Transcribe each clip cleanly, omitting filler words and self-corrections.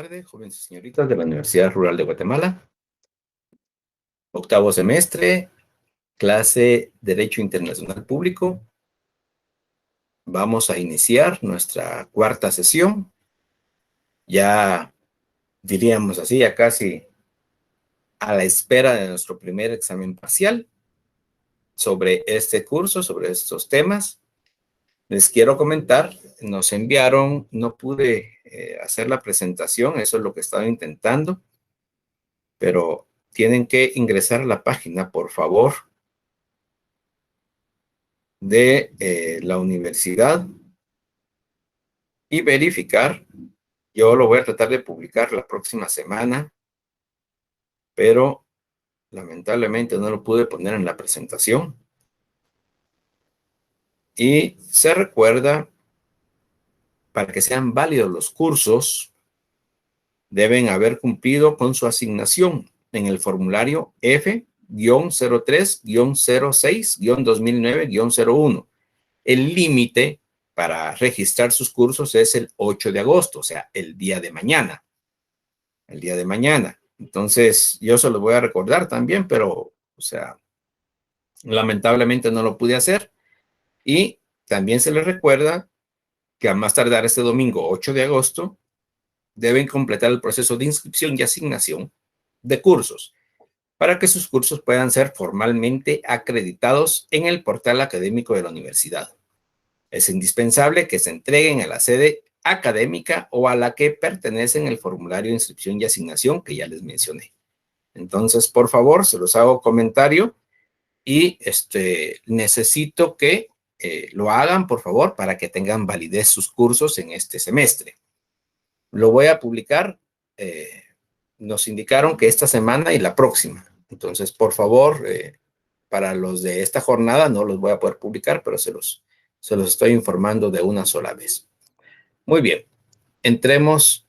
Tardes, jóvenes y señoritas de la Universidad Rural de Guatemala. Octavo semestre, clase Derecho Internacional Público. Vamos a iniciar nuestra cuarta sesión. Ya diríamos así, ya casi a la espera de nuestro primer examen parcial sobre este curso, sobre estos temas. Les quiero comentar, nos enviaron, no pude hacer la presentación, eso es lo que estaba intentando, pero tienen que ingresar a la página, por favor, de la universidad y verificar. Yo lo voy a tratar de publicar la próxima semana, pero lamentablemente no lo pude poner en la presentación. Y se recuerda, para que sean válidos los cursos, deben haber cumplido con su asignación en el formulario F-03-06-2009-01. El límite para registrar sus cursos es el 8 de agosto, o sea, el día de mañana. El día de mañana. Entonces, yo se lo voy a recordar también, pero, o sea, lamentablemente no lo pude hacer. Y también se les recuerda que a más tardar este domingo 8 de agosto, deben completar el proceso de inscripción y asignación de cursos para que sus cursos puedan ser formalmente acreditados en el portal académico de la universidad. Es indispensable que se entreguen a la sede académica o a la que pertenecen el formulario de inscripción y asignación que ya les mencioné. Entonces, por favor, se los hago comentario y necesito que lo hagan, por favor, para que tengan validez sus cursos en este semestre. Lo voy a publicar, nos indicaron que esta semana y la próxima. Entonces, por favor, para los de esta jornada no los voy a poder publicar, pero se los estoy informando de una sola vez. Muy bien, entremos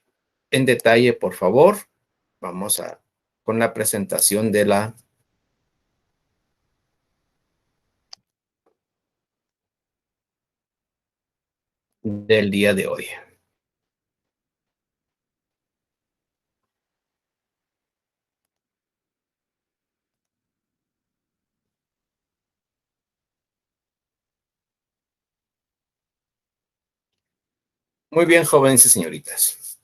en detalle, por favor. Vamos con la presentación del día de hoy. Muy bien, jóvenes y señoritas.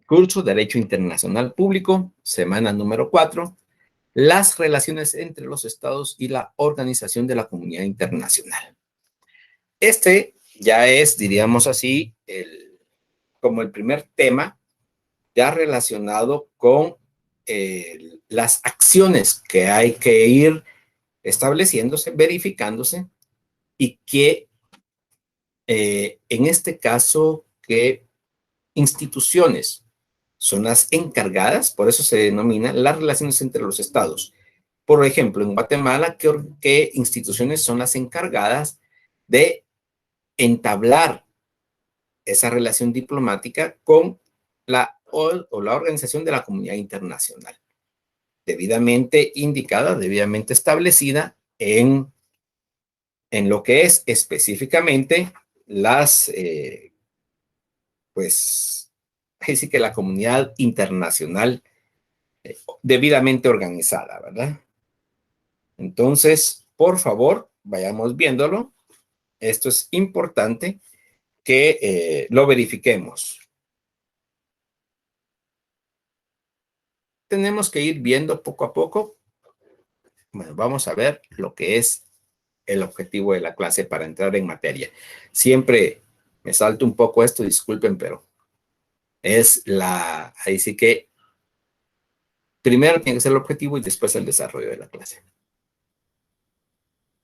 Curso Derecho Internacional Público, semana número 4. Las relaciones entre los estados y la organización de la comunidad internacional. Este ya es, diríamos así, como el primer tema ya relacionado con las acciones que hay que ir estableciéndose, verificándose y que en este caso que instituciones son las encargadas, por eso se denomina las relaciones entre los estados. Por ejemplo, en Guatemala, ¿qué instituciones son las encargadas de entablar esa relación diplomática con la organización de la comunidad internacional? Debidamente indicada, debidamente establecida en lo que es específicamente las, pues, así que la comunidad internacional debidamente organizada, ¿verdad? Entonces, por favor, vayamos viéndolo. Esto es importante que lo verifiquemos. Tenemos que ir viendo poco a poco. Bueno, vamos a ver lo que es el objetivo de la clase para entrar en materia. Siempre me salto un poco esto, disculpen, pero es ahí sí que primero tiene que ser el objetivo y después el desarrollo de la clase.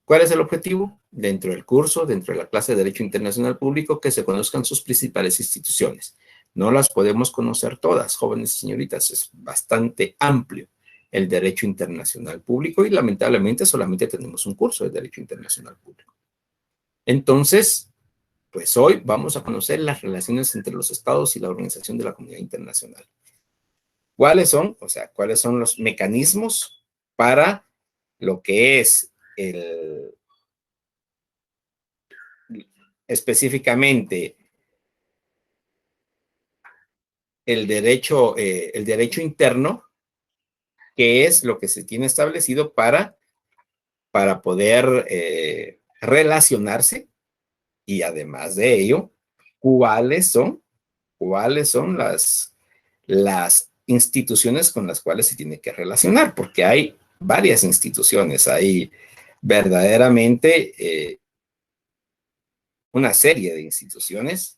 ¿Cuál es el objetivo? Dentro del curso, dentro de la clase de Derecho Internacional Público, que se conozcan sus principales instituciones. No las podemos conocer todas, jóvenes y señoritas, es bastante amplio el Derecho Internacional Público y lamentablemente solamente tenemos un curso de Derecho Internacional Público. Entonces, pues hoy vamos a conocer las relaciones entre los estados y la organización de la comunidad internacional. ¿Cuáles son? O sea, ¿cuáles son los mecanismos para lo que es específicamente el derecho interno, que es lo que se tiene establecido para poder relacionarse, y además de ello, cuáles son las instituciones con las cuales se tiene que relacionar, porque hay varias instituciones, hay verdaderamente una serie de instituciones,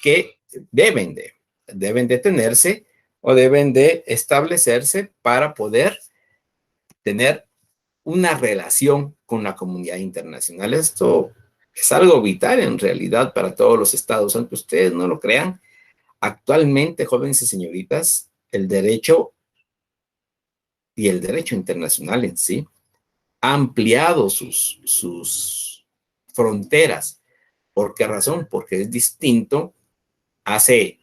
que deben de tenerse o deben de establecerse para poder tener una relación con la comunidad internacional. Esto es algo vital en realidad para todos los estados, aunque ustedes no lo crean. Actualmente, jóvenes y señoritas, el derecho y el derecho internacional en sí ha ampliado sus fronteras. ¿Por qué razón? Porque es distinto. Hace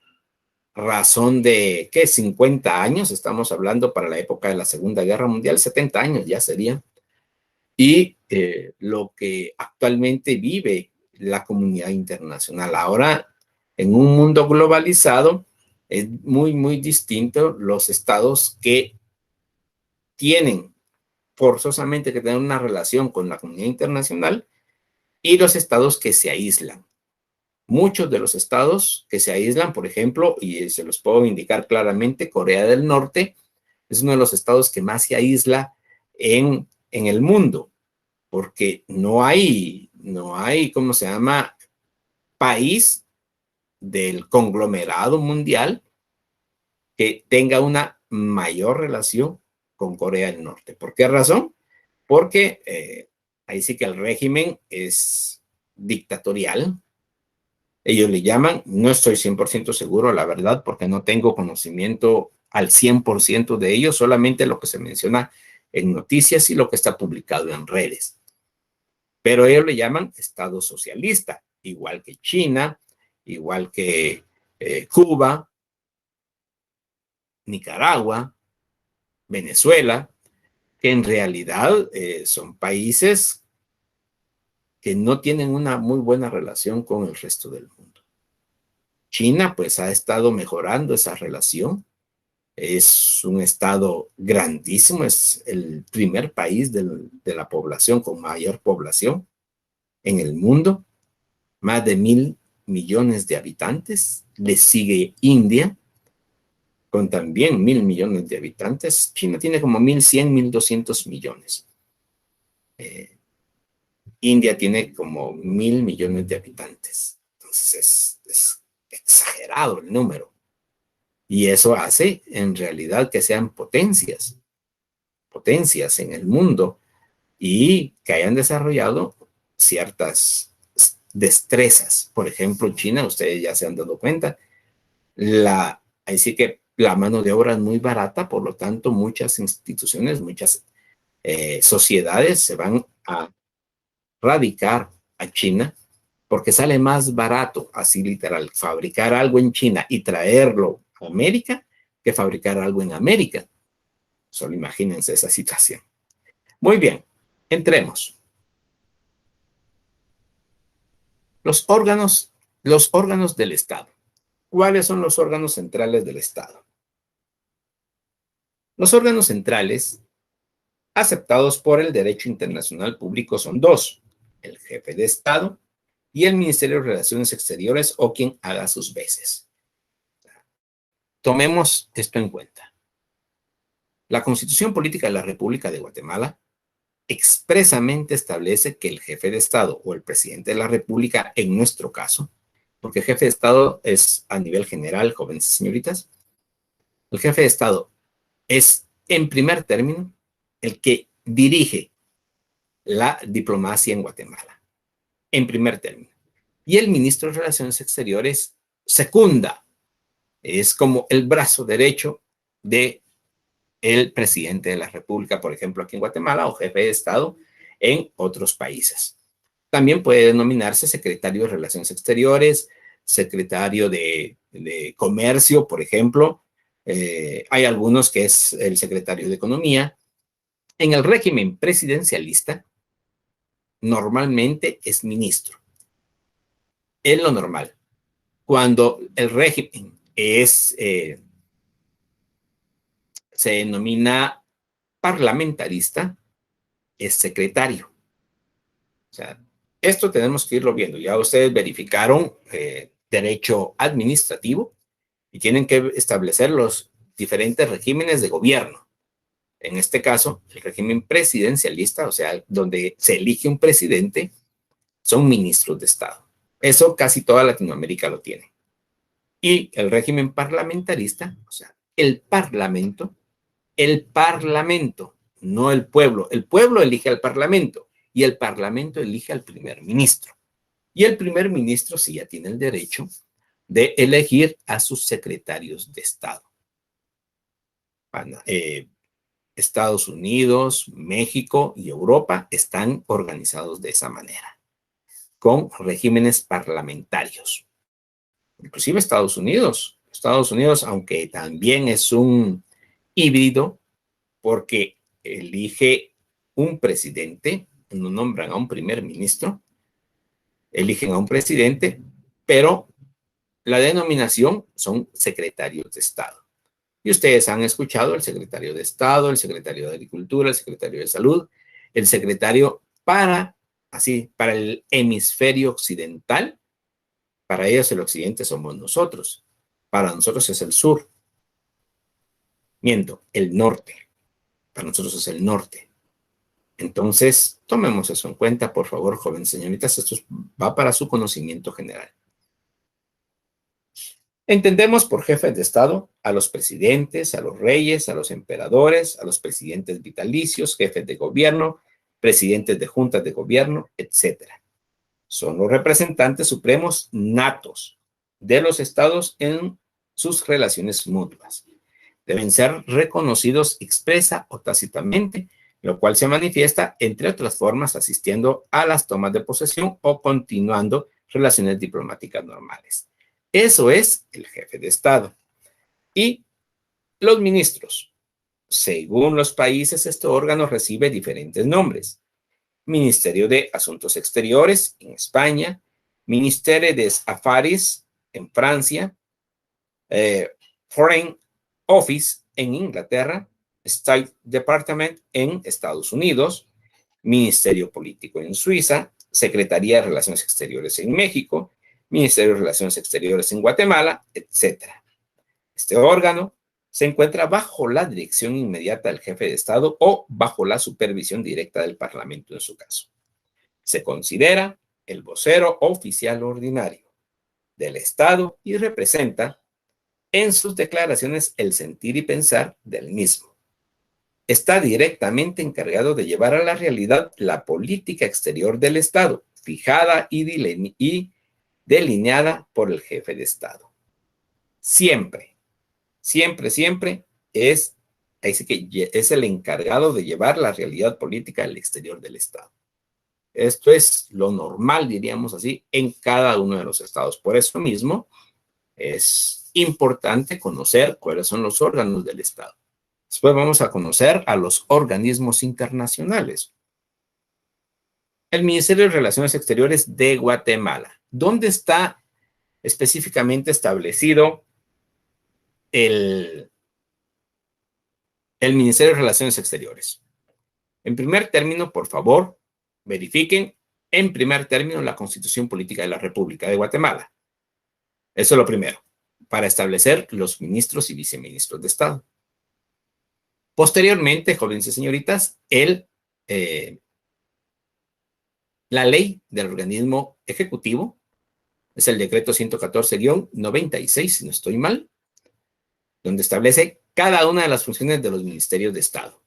razón de, ¿qué? 50 años, estamos hablando para la época de la Segunda Guerra Mundial, 70 años ya sería. Y lo que actualmente vive la comunidad internacional. Ahora, en un mundo globalizado, es muy, muy distinto los estados que tienen forzosamente que tener una relación con la comunidad internacional y los estados que se aíslan. Muchos de los estados que se aíslan, por ejemplo, y se los puedo indicar claramente, Corea del Norte es uno de los estados que más se aísla en el mundo, porque no hay, ¿cómo se llama?, país del conglomerado mundial que tenga una mayor relación con Corea del Norte. ¿Por qué razón? Porque ahí sí que el régimen es dictatorial. Ellos le llaman, no estoy 100% seguro, la verdad, porque no tengo conocimiento al 100% de ellos, solamente lo que se menciona en noticias y lo que está publicado en redes. Pero ellos le llaman Estado socialista, igual que China, igual que Cuba, Nicaragua, Venezuela, que en realidad son países que no tienen una muy buena relación con el resto del mundo. China pues ha estado mejorando esa relación. Es un estado grandísimo, es el primer país de la población con mayor población en el mundo, más de 1.000 millones de habitantes. Le sigue India, con también 1.000 millones de habitantes. China tiene como 1.100, 1.200 millones. India tiene como 1.000 millones de habitantes. Entonces es exagerado el número. Y eso hace en realidad que sean potencias en el mundo y que hayan desarrollado ciertas destrezas. Por ejemplo, China, ustedes ya se han dado cuenta, ahí sí que la mano de obra es muy barata, por lo tanto, muchas instituciones, muchas sociedades se van a radicar a China porque sale más barato, así literal, fabricar algo en China y traerlo a América que fabricar algo en América. Solo imagínense esa situación. Muy bien, entremos. Los órganos del Estado. ¿Cuáles son los órganos centrales del Estado? Los órganos centrales aceptados por el derecho internacional público son dos: el jefe de Estado y el Ministerio de Relaciones Exteriores o quien haga sus veces. Tomemos esto en cuenta. La Constitución Política de la República de Guatemala expresamente establece que el jefe de Estado o el presidente de la República, en nuestro caso, porque el jefe de Estado es a nivel general, jóvenes y señoritas, el jefe de Estado es, en primer término, el que dirige la diplomacia en Guatemala, en primer término. Y el ministro de Relaciones Exteriores secunda, es como el brazo derecho de el presidente de la República, por ejemplo, aquí en Guatemala, o jefe de Estado en otros países. También puede denominarse secretario de Relaciones Exteriores, secretario de Comercio, por ejemplo. Hay algunos que es el secretario de Economía. En el régimen presidencialista, normalmente es ministro. Es lo normal. Cuando el régimen se denomina parlamentarista, es secretario. O sea, esto tenemos que irlo viendo. Ya ustedes verificaron derecho administrativo y tienen que establecer los diferentes regímenes de gobierno. En este caso, el régimen presidencialista, o sea, donde se elige un presidente, son ministros de Estado. Eso casi toda Latinoamérica lo tiene. Y el régimen parlamentarista, o sea, el parlamento, no el pueblo. El pueblo elige al parlamento y el parlamento elige al primer ministro. Y el primer ministro sí ya tiene el derecho de elegir a sus secretarios de Estado. Estados Unidos, México y Europa están organizados de esa manera, con regímenes parlamentarios. Inclusive Estados Unidos, aunque también es un híbrido, porque elige un presidente, no nombran a un primer ministro, eligen a un presidente, pero la denominación son secretarios de Estado. Y ustedes han escuchado el secretario de Estado, el secretario de Agricultura, el secretario de Salud, el secretario para el hemisferio occidental. Para ellos el occidente somos nosotros. Para nosotros es el sur. Miento, el norte. Para nosotros es el norte. Entonces, tomemos eso en cuenta, por favor, jóvenes señoritas. Esto va para su conocimiento general. Entendemos por jefes de Estado a los presidentes, a los reyes, a los emperadores, a los presidentes vitalicios, jefes de gobierno, presidentes de juntas de gobierno, etc. Son los representantes supremos natos de los estados en sus relaciones mutuas. Deben ser reconocidos expresa o tácitamente, lo cual se manifiesta, entre otras formas, asistiendo a las tomas de posesión o continuando relaciones diplomáticas normales. Eso es el jefe de Estado. Y los ministros. Según los países, este órgano recibe diferentes nombres. Ministerio de Asuntos Exteriores en España, Ministerio de Affaires en Francia, Foreign Office en Inglaterra, State Department en Estados Unidos, Ministerio Político en Suiza, Secretaría de Relaciones Exteriores en México, Ministerio de Relaciones Exteriores en Guatemala, etc. Este órgano se encuentra bajo la dirección inmediata del jefe de Estado o bajo la supervisión directa del Parlamento en su caso. Se considera el vocero oficial ordinario del Estado y representa en sus declaraciones el sentir y pensar del mismo. Está directamente encargado de llevar a la realidad la política exterior del Estado, fijada y delineada por el jefe de Estado. Siempre es el encargado de llevar la realidad política al exterior del Estado. Esto es lo normal, diríamos así, en cada uno de los estados. Por eso mismo es importante conocer cuáles son los órganos del Estado. Después vamos a conocer a los organismos internacionales. El Ministerio de Relaciones Exteriores de Guatemala. ¿Dónde está específicamente establecido el Ministerio de Relaciones Exteriores? En primer término, por favor, verifiquen en primer término la Constitución Política de la República de Guatemala. Eso es lo primero, para establecer los ministros y viceministros de Estado. Posteriormente, jóvenes y señoritas, la ley del organismo ejecutivo es el decreto 114-96, si no estoy mal, donde establece cada una de las funciones de los ministerios de Estado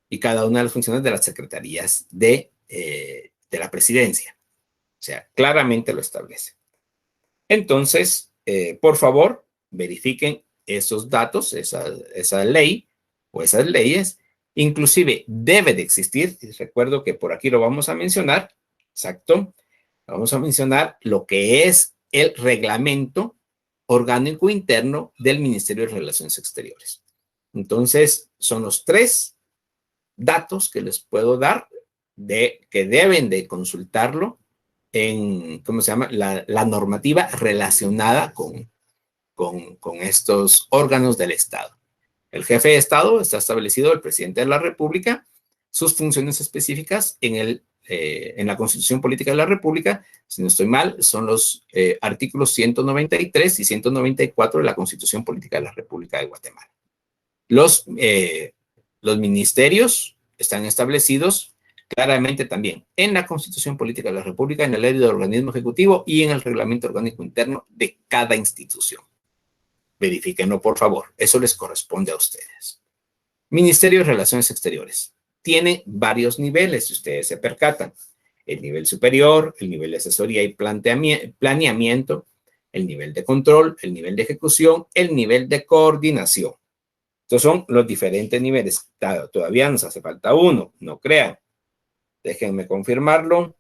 y cada una de las funciones de las secretarías de la presidencia. O sea, claramente lo establece. Entonces, por favor, verifiquen esos datos, esa ley o esas leyes. Inclusive debe de existir, y recuerdo que por aquí lo vamos a mencionar, exacto, vamos a mencionar lo que es el reglamento orgánico interno del Ministerio de Relaciones Exteriores. Entonces, son los 3 datos que les puedo dar que deben de consultarlo en, ¿cómo se llama? La normativa relacionada con estos órganos del Estado. El jefe de Estado está establecido, el presidente de la República, sus funciones específicas en la Constitución Política de la República, si no estoy mal, son los artículos 193 y 194 de la Constitución Política de la República de Guatemala. Los ministerios están establecidos claramente también en la Constitución Política de la República, en la ley del organismo ejecutivo y en el reglamento orgánico interno de cada institución. Verifíquenlo, por favor. Eso les corresponde a ustedes. Ministerio de Relaciones Exteriores. Tiene varios niveles, si ustedes se percatan. El nivel superior, el nivel de asesoría y planeamiento, el nivel de control, el nivel de ejecución, el nivel de coordinación. Estos son los diferentes niveles. Todavía nos hace falta uno, no crean. Déjenme confirmarlo.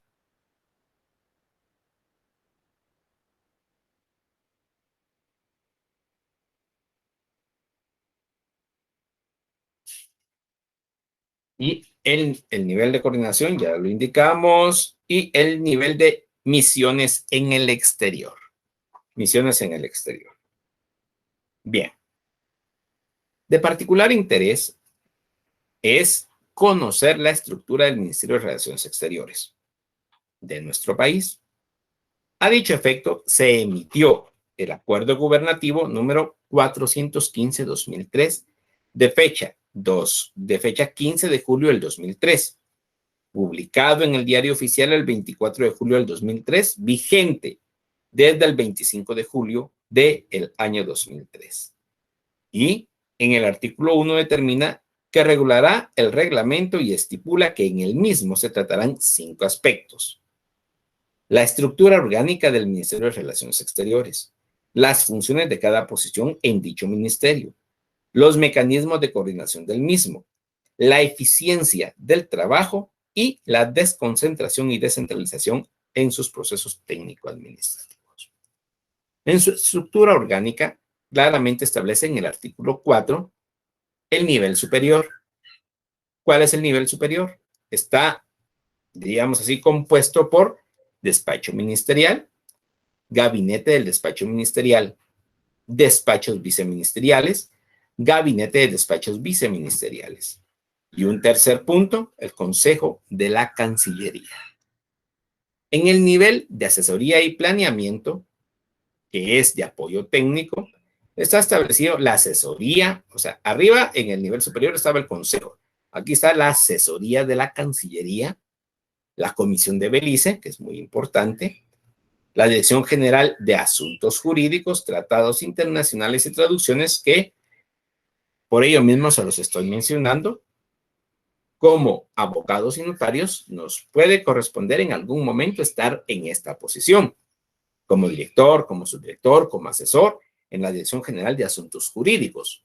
Y el nivel de coordinación, ya lo indicamos, y el nivel de misiones en el exterior. Misiones en el exterior. Bien. De particular interés es conocer la estructura del Ministerio de Relaciones Exteriores de nuestro país. A dicho efecto, se emitió el Acuerdo Gubernativo número 415-2003 de fecha 15 de julio del 2003, publicado en el Diario Oficial el 24 de julio del 2003, vigente desde el 25 de julio del año 2003. Y en el artículo 1 determina que regulará el reglamento y estipula que en el mismo se tratarán 5 aspectos: la estructura orgánica del Ministerio de Relaciones Exteriores, las funciones de cada posición en dicho ministerio, los mecanismos de coordinación del mismo, la eficiencia del trabajo y la desconcentración y descentralización en sus procesos técnico-administrativos. En su estructura orgánica, claramente establece en el artículo 4 el nivel superior. ¿Cuál es el nivel superior? Está, diríamos así, compuesto por despacho ministerial, gabinete del despacho ministerial, despachos viceministeriales, gabinete de despachos viceministeriales. Y un tercer punto, el Consejo de la Cancillería. En el nivel de asesoría y planeamiento, que es de apoyo técnico, está establecido la asesoría, o sea, arriba en el nivel superior estaba el Consejo. Aquí está la asesoría de la Cancillería, la Comisión de Belice, que es muy importante, la Dirección General de Asuntos Jurídicos, Tratados Internacionales y Traducciones, que por ello mismo se los estoy mencionando. Como abogados y notarios, nos puede corresponder en algún momento estar en esta posición, como director, como subdirector, como asesor, en la Dirección General de Asuntos Jurídicos.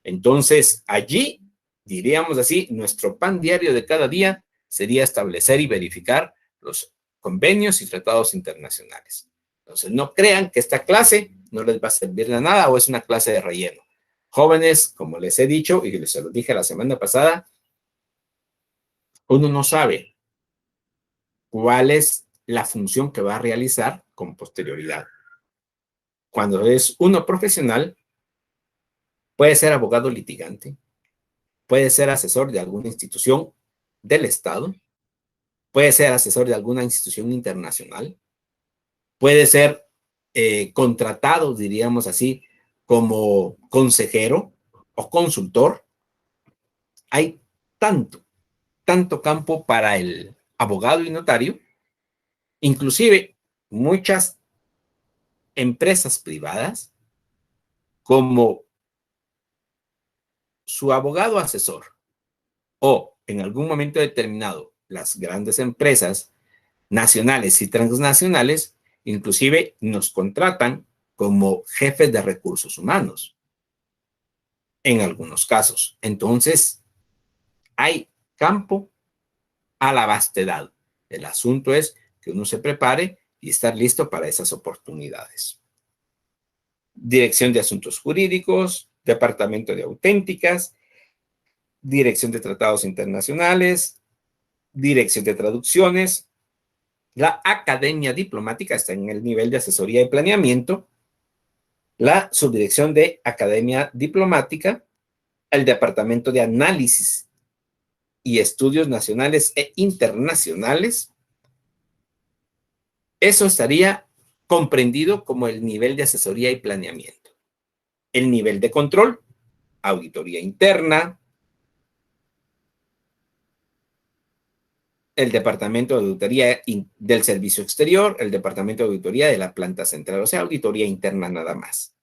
Entonces, allí, diríamos así, nuestro pan diario de cada día sería establecer y verificar los convenios y tratados internacionales. Entonces, no crean que esta clase no les va a servir de nada o es una clase de relleno. Jóvenes, como les he dicho y les lo dije la semana pasada, uno no sabe cuál es la función que va a realizar con posterioridad. Cuando es uno profesional, puede ser abogado litigante, puede ser asesor de alguna institución del Estado, puede ser asesor de alguna institución internacional, puede ser contratado, diríamos así, como consejero o consultor. Hay tanto campo para el abogado y notario, inclusive muchas empresas privadas como su abogado asesor o en algún momento determinado las grandes empresas nacionales y transnacionales inclusive nos contratan como jefes de recursos humanos en algunos casos. Entonces, hay campo a la vastedad. El asunto es que uno se prepare y estar listo para esas oportunidades. Dirección de Asuntos Jurídicos, Departamento de Auténticas, Dirección de Tratados Internacionales, Dirección de Traducciones, La Academia Diplomática está en el nivel de asesoría y planeamiento. La Subdirección de Academia Diplomática, el Departamento de Análisis y Estudios Nacionales e Internacionales. Eso estaría comprendido como el nivel de asesoría y planeamiento. El nivel de control, auditoría interna, el Departamento de Auditoría del Servicio Exterior, el Departamento de Auditoría de la Planta Central, o sea, auditoría interna nada más.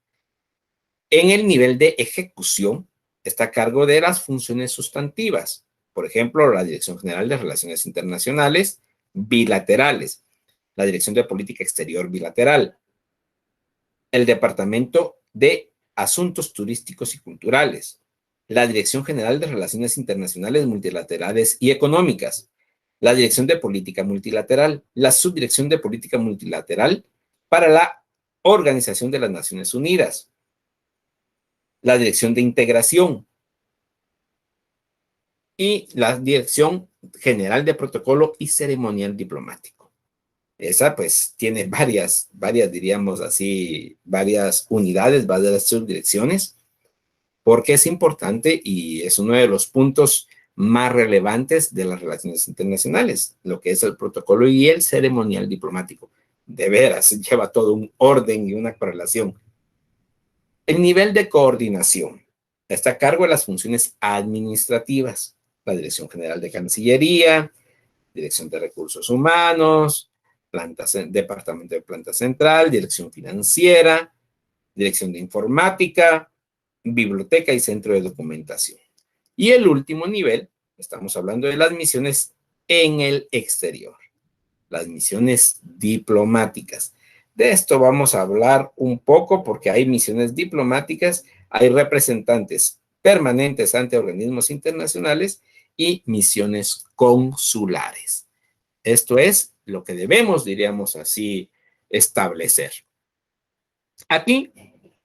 En el nivel de ejecución está a cargo de las funciones sustantivas, por ejemplo, la Dirección General de Relaciones Internacionales bilaterales, la Dirección de Política Exterior bilateral, el Departamento de Asuntos Turísticos y Culturales, la Dirección General de Relaciones Internacionales Multilaterales y Económicas, la Dirección de Política Multilateral, la Subdirección de Política Multilateral para la Organización de las Naciones Unidas, la Dirección de Integración y la Dirección General de Protocolo y Ceremonial Diplomático. Esa pues tiene varias, diríamos así, varias unidades, varias subdirecciones, porque es importante y es uno de los puntos más relevantes de las relaciones internacionales, lo que es el protocolo y el ceremonial diplomático. De veras, lleva todo un orden y una correlación. El nivel de coordinación está a cargo de las funciones administrativas, la Dirección General de Cancillería, Dirección de Recursos Humanos, Departamento de Planta Central, Dirección Financiera, Dirección de Informática, Biblioteca y Centro de Documentación. Y el último nivel, estamos hablando de las misiones en el exterior, las misiones diplomáticas. De esto vamos a hablar un poco porque hay misiones diplomáticas, hay representantes permanentes ante organismos internacionales y misiones consulares. Esto es lo que debemos, diríamos así, establecer. Aquí,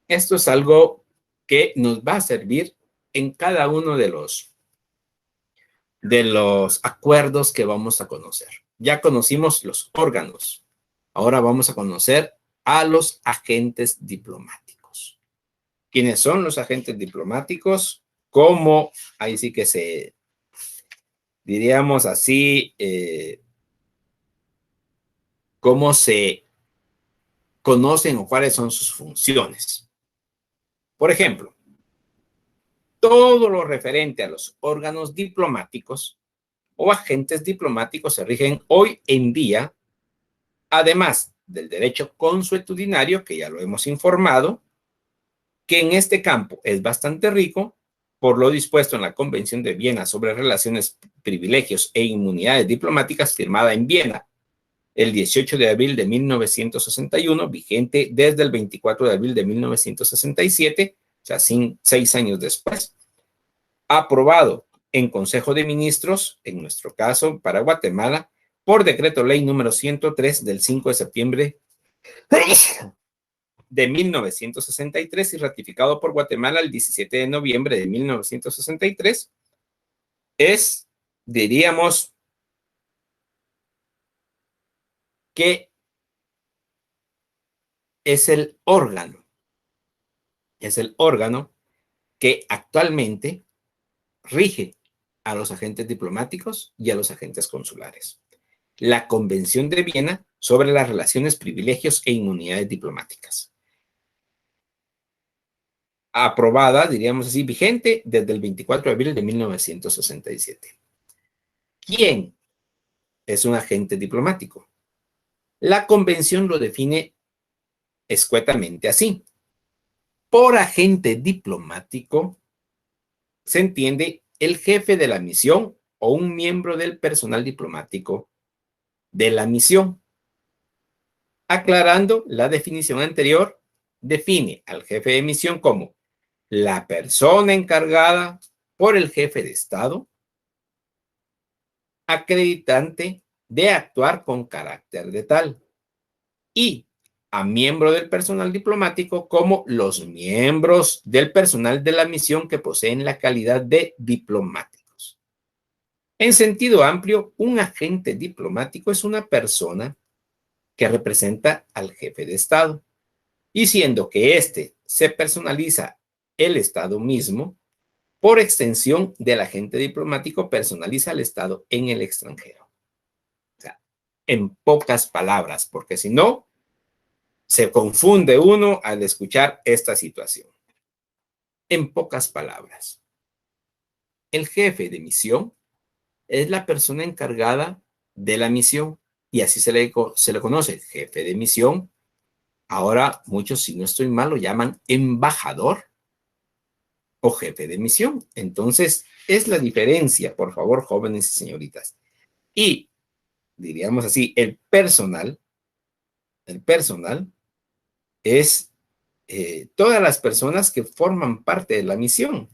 esto es algo que nos va a servir en cada uno de los acuerdos que vamos a conocer. Ya conocimos los órganos. Ahora vamos a conocer a los agentes diplomáticos. ¿Quiénes son los agentes diplomáticos? ¿Cómo? Ahí sí que diríamos así, cómo se conocen o cuáles son sus funciones. Por ejemplo, todo lo referente a los órganos diplomáticos o agentes diplomáticos se rigen hoy en día, además del derecho consuetudinario, que ya lo hemos informado, que en este campo es bastante rico, por lo dispuesto en la Convención de Viena sobre Relaciones, Privilegios e Inmunidades Diplomáticas, firmada en Viena el 18 de abril de 1961, vigente desde el 24 de abril de 1967, o sea, 6 años después, aprobado en Consejo de Ministros, en nuestro caso para Guatemala, por decreto ley número 103 del 5 de septiembre de 1963 y ratificado por Guatemala el 17 de noviembre de 1963, es, diríamos, que es el órgano que actualmente rige a los agentes diplomáticos y a los agentes consulares. La Convención de Viena sobre las relaciones, privilegios e inmunidades diplomáticas. Aprobada, diríamos así, vigente desde el 24 de abril de 1967. ¿Quién es un agente diplomático? La Convención lo define escuetamente así. Por agente diplomático se entiende el jefe de la misión o un miembro del personal diplomático de la misión. Aclarando la definición anterior, define al jefe de misión como la persona encargada por el jefe de Estado acreditante de actuar con carácter de tal, y a miembro del personal diplomático como los miembros del personal de la misión que poseen la calidad de diplomáticos. En sentido amplio, un agente diplomático es una persona que representa al jefe de Estado, y siendo que éste se personaliza el Estado mismo, por extensión del agente diplomático personaliza al Estado en el extranjero. O sea, en pocas palabras, porque si no, se confunde uno al escuchar esta situación. En pocas palabras, el jefe de misión es la persona encargada de la misión y así se le conoce, jefe de misión. Ahora muchos, si no estoy mal, lo llaman embajador o jefe de misión. Entonces, es la diferencia, por favor, jóvenes y señoritas. Y, diríamos así, el personal es todas las personas que forman parte de la misión,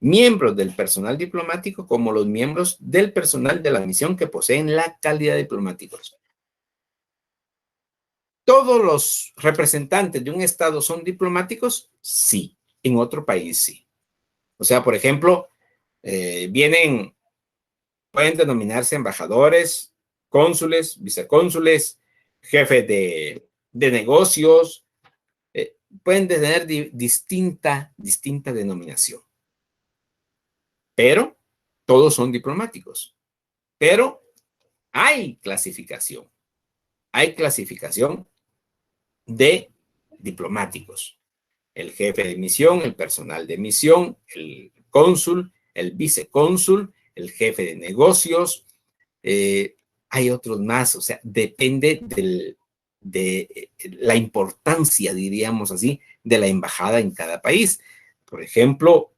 miembros del personal diplomático como los miembros del personal de la misión que poseen la calidad de diplomáticos. ¿Todos los representantes de un estado son diplomáticos? Sí, en otro país sí. O sea, por ejemplo, pueden denominarse embajadores, cónsules, vicecónsules, jefes de negocios, pueden tener distinta denominación, pero todos son diplomáticos. Pero hay clasificación de diplomáticos. El jefe de misión, el personal de misión, el cónsul, el vicecónsul, el jefe de negocios, hay otros más, o sea, depende de la importancia, diríamos así, de la embajada en cada país. Por ejemplo,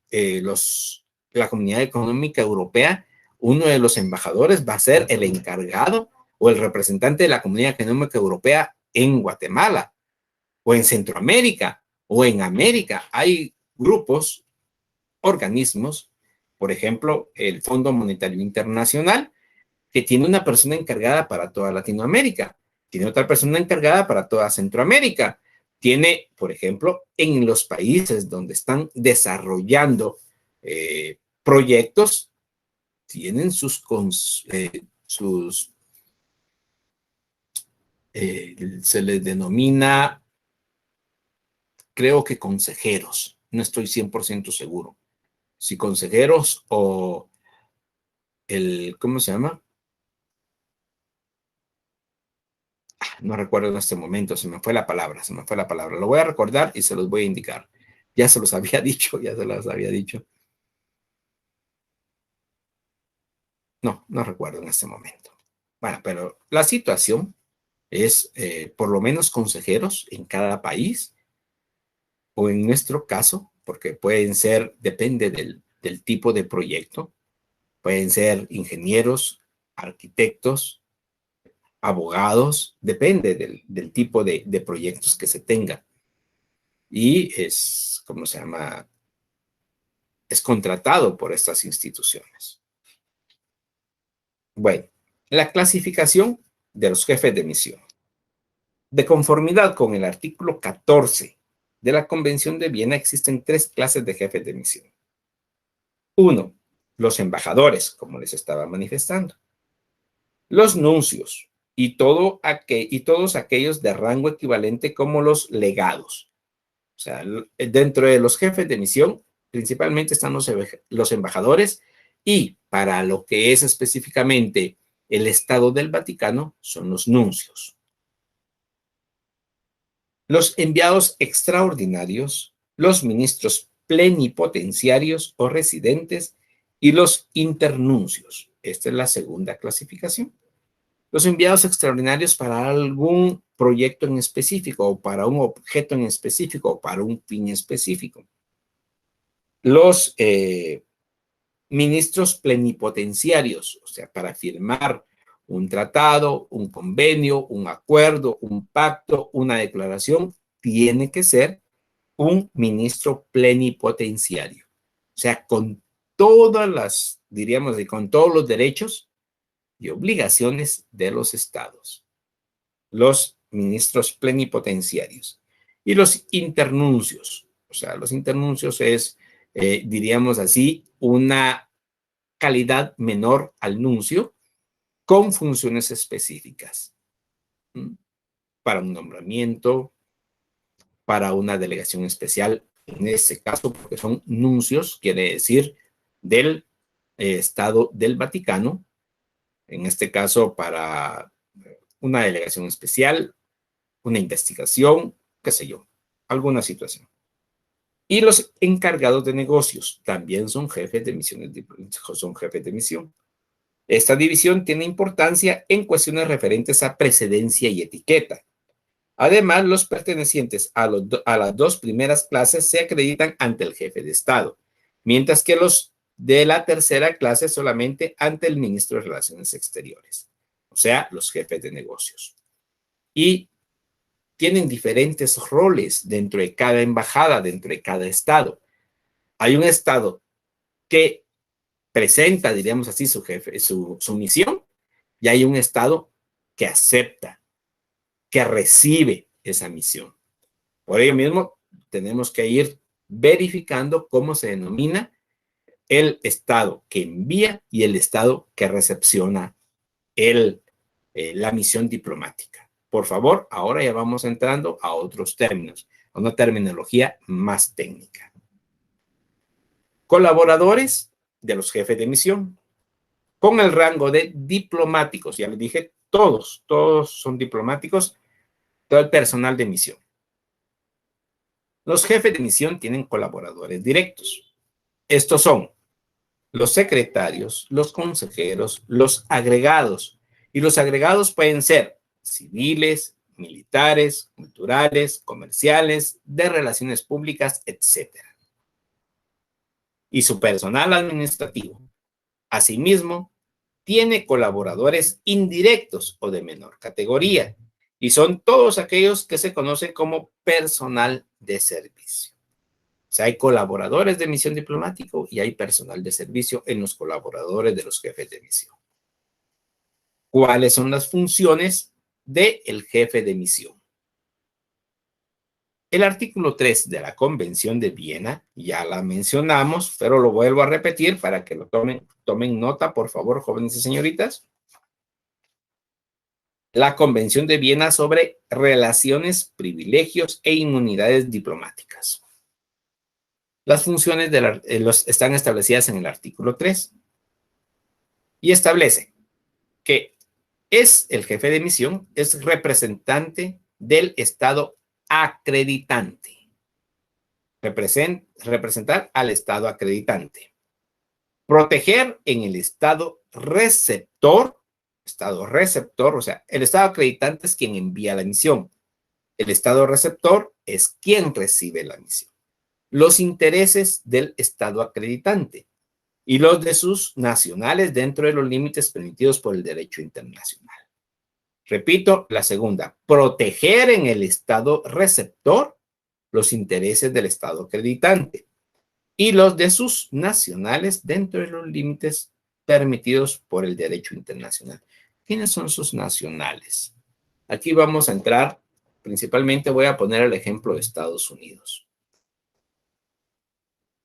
la Comunidad Económica Europea, uno de los embajadores va a ser el encargado o el representante de la Comunidad Económica Europea en Guatemala o en Centroamérica o en América. Hay grupos, organismos, por ejemplo, el Fondo Monetario Internacional, que tiene una persona encargada para toda Latinoamérica, tiene otra persona encargada para toda Centroamérica, tiene, por ejemplo, en los países donde están desarrollando proyectos, tienen se les denomina, creo que consejeros, no estoy 100% seguro, si consejeros o ¿cómo se llama? No recuerdo en este momento, se me fue la palabra. Lo voy a recordar y se los voy a indicar. Ya se los había dicho, ya se los había dicho. No recuerdo en este momento. Bueno, pero la situación es por lo menos consejeros en cada país, o en nuestro caso, porque pueden ser, depende del tipo de proyecto, pueden ser ingenieros, arquitectos, abogados, depende del tipo de proyectos que se tenga. Y ¿cómo se llama? Es contratado por estas instituciones. Bueno, la clasificación de los jefes de misión. De conformidad con el artículo 14 de la Convención de Viena, existen tres clases de jefes de misión. Uno, los embajadores, como les estaba manifestando. Los nuncios y todos aquellos de rango equivalente como los legados. O sea, dentro de los jefes de misión, principalmente están los embajadores, y para lo que es específicamente el Estado del Vaticano, son los nuncios. Los enviados extraordinarios, los ministros plenipotenciarios o residentes y los internuncios. Esta es la segunda clasificación. Los enviados extraordinarios para algún proyecto en específico o para un objeto en específico o para un fin específico. Los ministros plenipotenciarios, o sea, para firmar un tratado, un convenio, un acuerdo, un pacto, una declaración, tiene que ser un ministro plenipotenciario. O sea, con todas las, diríamos, con todos los derechos y obligaciones de los estados. Los ministros plenipotenciarios. Y los internuncios. O sea, los internuncios es, diríamos así, una calidad menor al nuncio con funciones específicas. Para un nombramiento, para una delegación especial, en este caso, porque son nuncios, quiere decir del Estado del Vaticano, en este caso para una delegación especial, una investigación, qué sé yo, alguna situación. Y los encargados de negocios también son jefes de misiones, son jefes de misión. Esta división tiene importancia en cuestiones referentes a precedencia y etiqueta. Además, los pertenecientes a las dos primeras clases se acreditan ante el jefe de Estado, mientras que los de la tercera clase solamente ante el ministro de Relaciones Exteriores, o sea, los jefes de negocios. Y tienen diferentes roles dentro de cada embajada, dentro de cada estado. Hay un estado que presenta, diríamos así, su jefe, su misión, y hay un estado que acepta, que recibe esa misión. Por ello mismo, tenemos que ir verificando cómo se denomina el estado que envía y el estado que recepciona la misión diplomática. Por favor, ahora ya vamos entrando a otros términos, a una terminología más técnica. Colaboradores de los jefes de misión con el rango de diplomáticos. Ya les dije, todos son diplomáticos, todo el personal de misión. Los jefes de misión tienen colaboradores directos. Estos son los secretarios, los consejeros, los agregados. Y los agregados pueden ser civiles, militares, culturales, comerciales, de relaciones públicas, etc. Y su personal administrativo. Asimismo, tiene colaboradores indirectos o de menor categoría, y son todos aquellos que se conocen como personal de servicio. O sea, hay colaboradores de misión diplomático y hay personal de servicio en los colaboradores de los jefes de misión. ¿Cuáles son las funciones del jefe de misión? El artículo 3 de la Convención de Viena, ya la mencionamos, pero lo vuelvo a repetir para que lo tomen nota, por favor, jóvenes y señoritas. La Convención de Viena sobre relaciones, privilegios e inmunidades diplomáticas. Las funciones están establecidas en el artículo 3 y establece que el jefe de misión, es representante del Estado acreditante. Representar al Estado acreditante. Proteger en el Estado receptor, o sea, el Estado acreditante es quien envía la misión. El Estado receptor es quien recibe la misión. Los intereses del Estado acreditante y los de sus nacionales dentro de los límites permitidos por el derecho internacional. Repito, la segunda, proteger en el Estado receptor los intereses del Estado acreditante y los de sus nacionales dentro de los límites permitidos por el derecho internacional. ¿Quiénes son sus nacionales? Aquí vamos a entrar, principalmente voy a poner el ejemplo de Estados Unidos.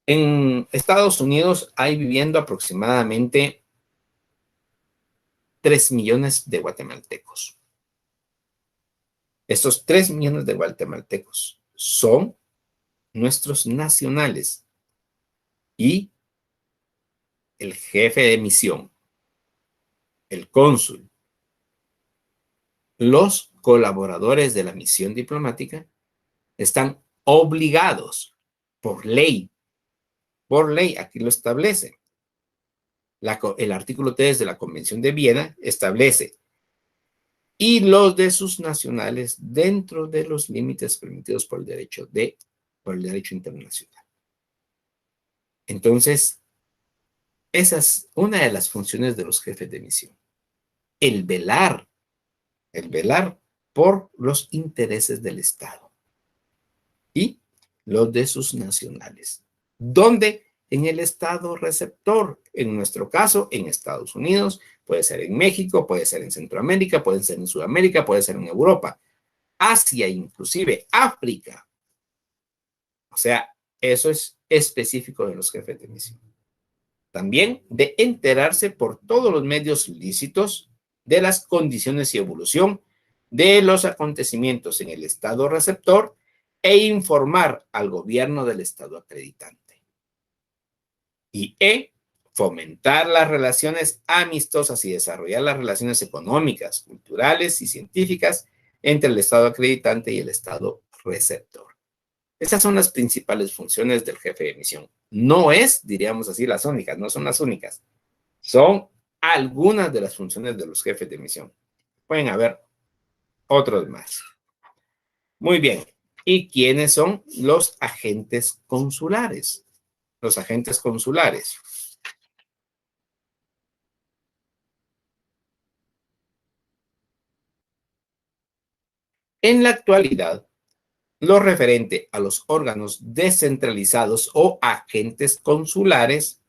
En Estados Unidos hay viviendo aproximadamente 3 millones de guatemaltecos. Estos 3 millones de guatemaltecos son nuestros nacionales y el jefe de misión, el cónsul, los colaboradores de la misión diplomática están obligados por ley, aquí lo establece. El artículo 3 de la Convención de Viena establece y los de sus nacionales dentro de los límites permitidos por el derecho internacional. Entonces, esa es una de las funciones de los jefes de misión. El velar por los intereses del Estado y los de sus nacionales. ¿Dónde? En el Estado receptor, en nuestro caso, en Estados Unidos, puede ser en México, puede ser en Centroamérica, puede ser en Sudamérica, puede ser en Europa, Asia, inclusive África. O sea, eso es específico de los jefes de misión. también de enterarse por todos los medios lícitos de las condiciones y evolución de los acontecimientos en el estado receptor e informar al gobierno del estado acreditante. Y fomentar las relaciones amistosas y desarrollar las relaciones económicas, culturales y científicas entre el estado acreditante y el estado receptor. Esas son las principales funciones del jefe de misión. No es, diríamos así, las únicas, no son las únicas. Son algunas de las funciones de los jefes de misión. Pueden haber otros más. Muy bien. ¿Y quiénes son los agentes consulares? Los agentes consulares. En la actualidad, lo referente a los órganos descentralizados o agentes consulares,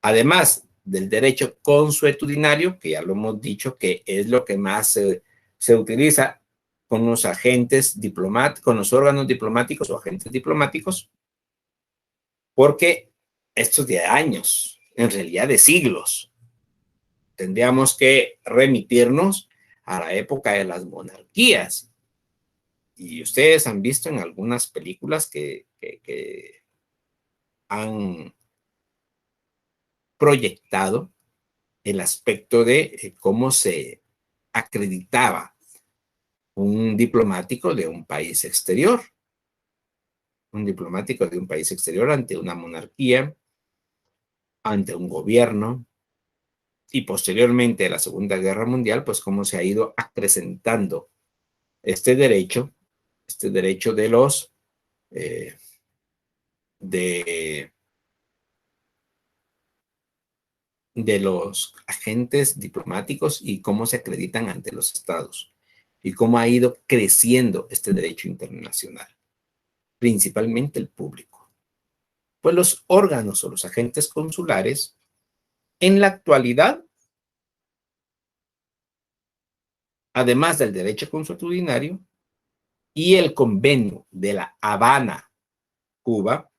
además del derecho consuetudinario, que ya lo hemos dicho que es lo que más se utiliza con los agentes diplomáticos, con los órganos diplomáticos o agentes diplomáticos, porque estos de años, en realidad de siglos, tendríamos que remitirnos a la época de las monarquías. Y ustedes han visto en algunas películas que han proyectado el aspecto de cómo se acreditaba un diplomático de un país exterior, un diplomático de un país exterior ante una monarquía, ante un gobierno, y posteriormente a la Segunda Guerra Mundial, pues cómo se ha ido acrecentando este derecho de los eh, de, de los agentes diplomáticos y cómo se acreditan ante los estados y cómo ha ido creciendo este derecho internacional, principalmente el público. Pues los órganos o los agentes consulares, en la actualidad, además del derecho consuetudinario y el convenio de La Habana, Cuba,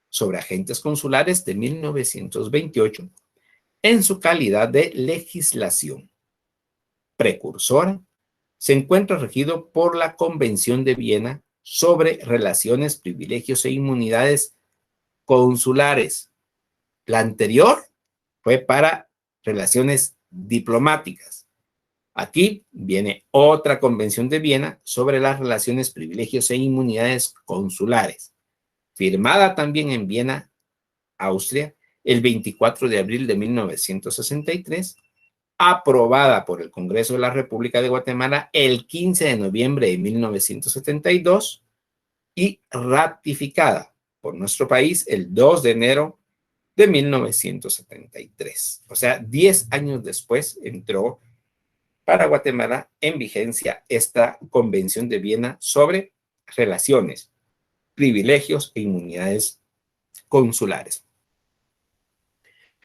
sobre agentes consulares de 1928, en su calidad de legislación precursora, se encuentra regido por la Convención de Viena sobre relaciones, privilegios e inmunidades consulares. La anterior fue para relaciones diplomáticas. Aquí viene otra Convención de Viena sobre las relaciones, privilegios e inmunidades consulares, firmada también en Viena, Austria, el 24 de abril de 1963, aprobada por el Congreso de la República de Guatemala el 15 de noviembre de 1972 y ratificada por nuestro país el 2 de enero de 1973. O sea, 10 años después entró para Guatemala en vigencia esta Convención de Viena sobre relaciones, privilegios e inmunidades consulares.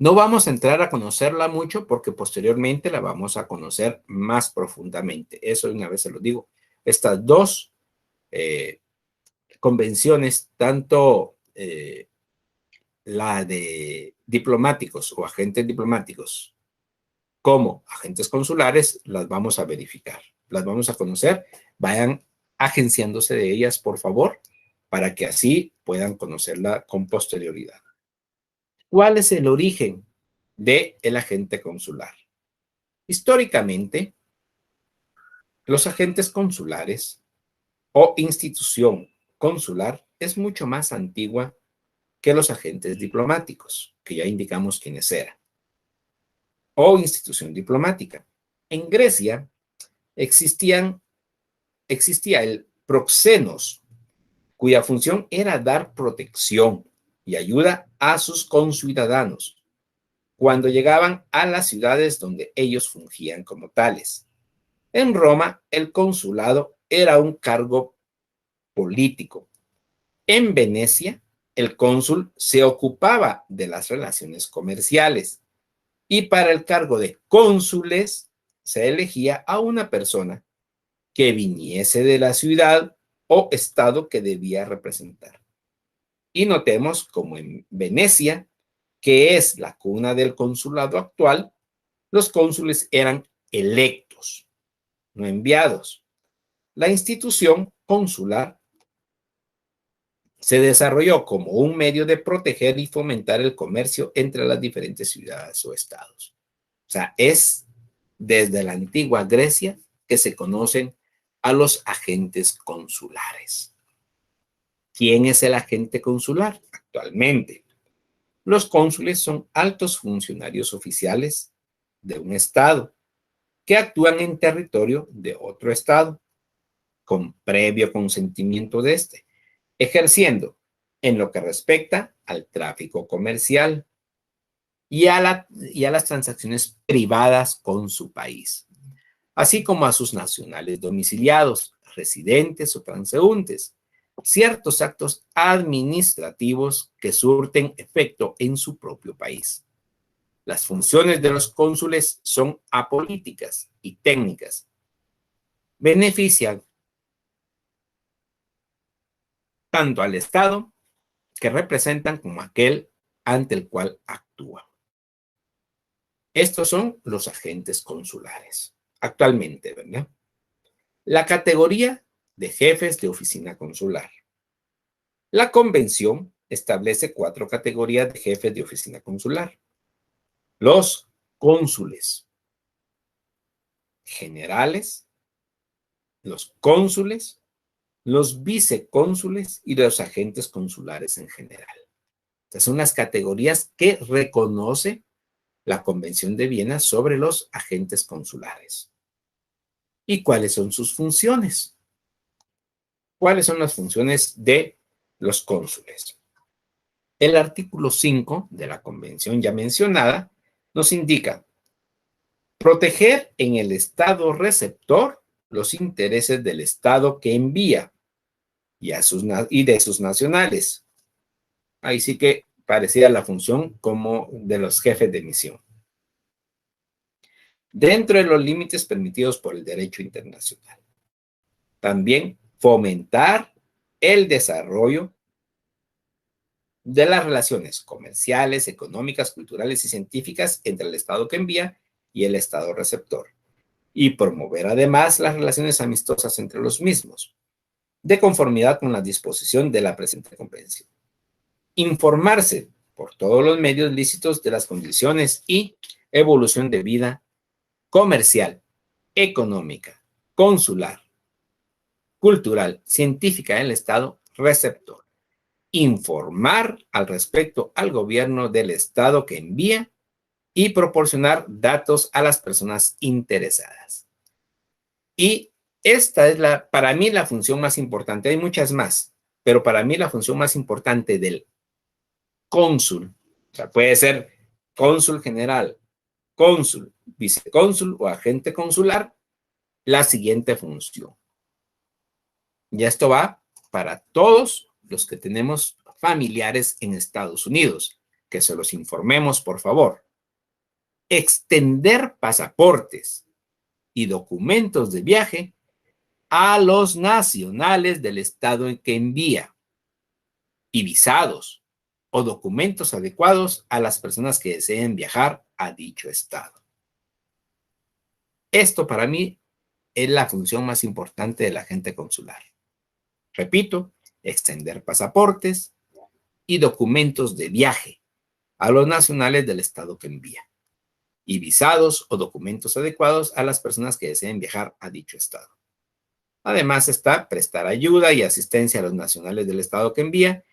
No vamos a entrar a conocerla mucho porque posteriormente la vamos a conocer más profundamente. Eso de una vez se lo digo. Estas dos convenciones, tanto la de diplomáticos o agentes diplomáticos como agentes consulares, las vamos a verificar, las vamos a conocer. Vayan agenciándose de ellas, por favor, para que así puedan conocerla con posterioridad. ¿Cuál es el origen del agente consular? Históricamente, los agentes consulares o institución consular es mucho más antigua que los agentes diplomáticos, que ya indicamos quiénes eran, o institución diplomática. En Grecia existía el proxenos, cuya función era dar protección y ayuda a sus conciudadanos cuando llegaban a las ciudades donde ellos fungían como tales. En Roma, el consulado era un cargo político. En Venecia, el cónsul se ocupaba de las relaciones comerciales y para el cargo de cónsules se elegía a una persona que viniese de la ciudad o estado que debía representar. Y notemos como en Venecia, que es la cuna del consulado actual, los cónsules eran electos, no enviados. La institución consular se desarrolló como un medio de proteger y fomentar el comercio entre las diferentes ciudades o estados. O sea, es desde la antigua Grecia que se conocen a los agentes consulares. ¿Quién es el agente consular actualmente? Los cónsules son altos funcionarios oficiales de un estado que actúan en territorio de otro estado con previo consentimiento de este, ejerciendo en lo que respecta al tráfico comercial y a las transacciones privadas con su país, así como a sus nacionales domiciliados, residentes o transeúntes, ciertos actos administrativos que surten efecto en su propio país. Las funciones de los cónsules son apolíticas y técnicas. Benefician tanto al Estado que representan como aquel ante el cual actúa. Estos son los agentes consulares actualmente, ¿verdad? La categoría de jefes de oficina consular. La convención establece 4 categorías de jefes de oficina consular. Los cónsules generales, los cónsules, los vicecónsules y los agentes consulares en general. Estas son las categorías que reconoce la Convención de Viena sobre los agentes consulares. ¿Y cuáles son sus funciones? ¿Cuáles son las funciones de los cónsules? El artículo 5 de la Convención ya mencionada nos indica proteger en el estado receptor los intereses del estado que envía y de sus nacionales. Ahí sí que parecía la función como de los jefes de misión, dentro de los límites permitidos por el derecho internacional. También fomentar el desarrollo de las relaciones comerciales, económicas, culturales y científicas entre el Estado que envía y el Estado receptor, y promover además las relaciones amistosas entre los mismos, de conformidad con la disposición de la presente convención. Informarse por todos los medios lícitos de las condiciones y evolución de vida comercial, económica, consular, cultural, científica del Estado receptor. Informar al respecto al gobierno del Estado que envía y proporcionar datos a las personas interesadas. Y esta es para mí la función más importante. Hay muchas más, pero para mí la función más importante del cónsul, o sea, puede ser cónsul general, cónsul, vicecónsul o agente consular, la siguiente función. Y esto va para todos los que tenemos familiares en Estados Unidos, que se los informemos, por favor. Extender pasaportes y documentos de viaje a los nacionales del estado en que envía y visados o documentos adecuados a las personas que deseen viajar a dicho estado. Esto para mí es la función más importante del agente consular. Repito, extender pasaportes y documentos de viaje a los nacionales del estado que envía y visados o documentos adecuados a las personas que deseen viajar a dicho estado. Además está prestar ayuda y asistencia a los nacionales del estado que envía,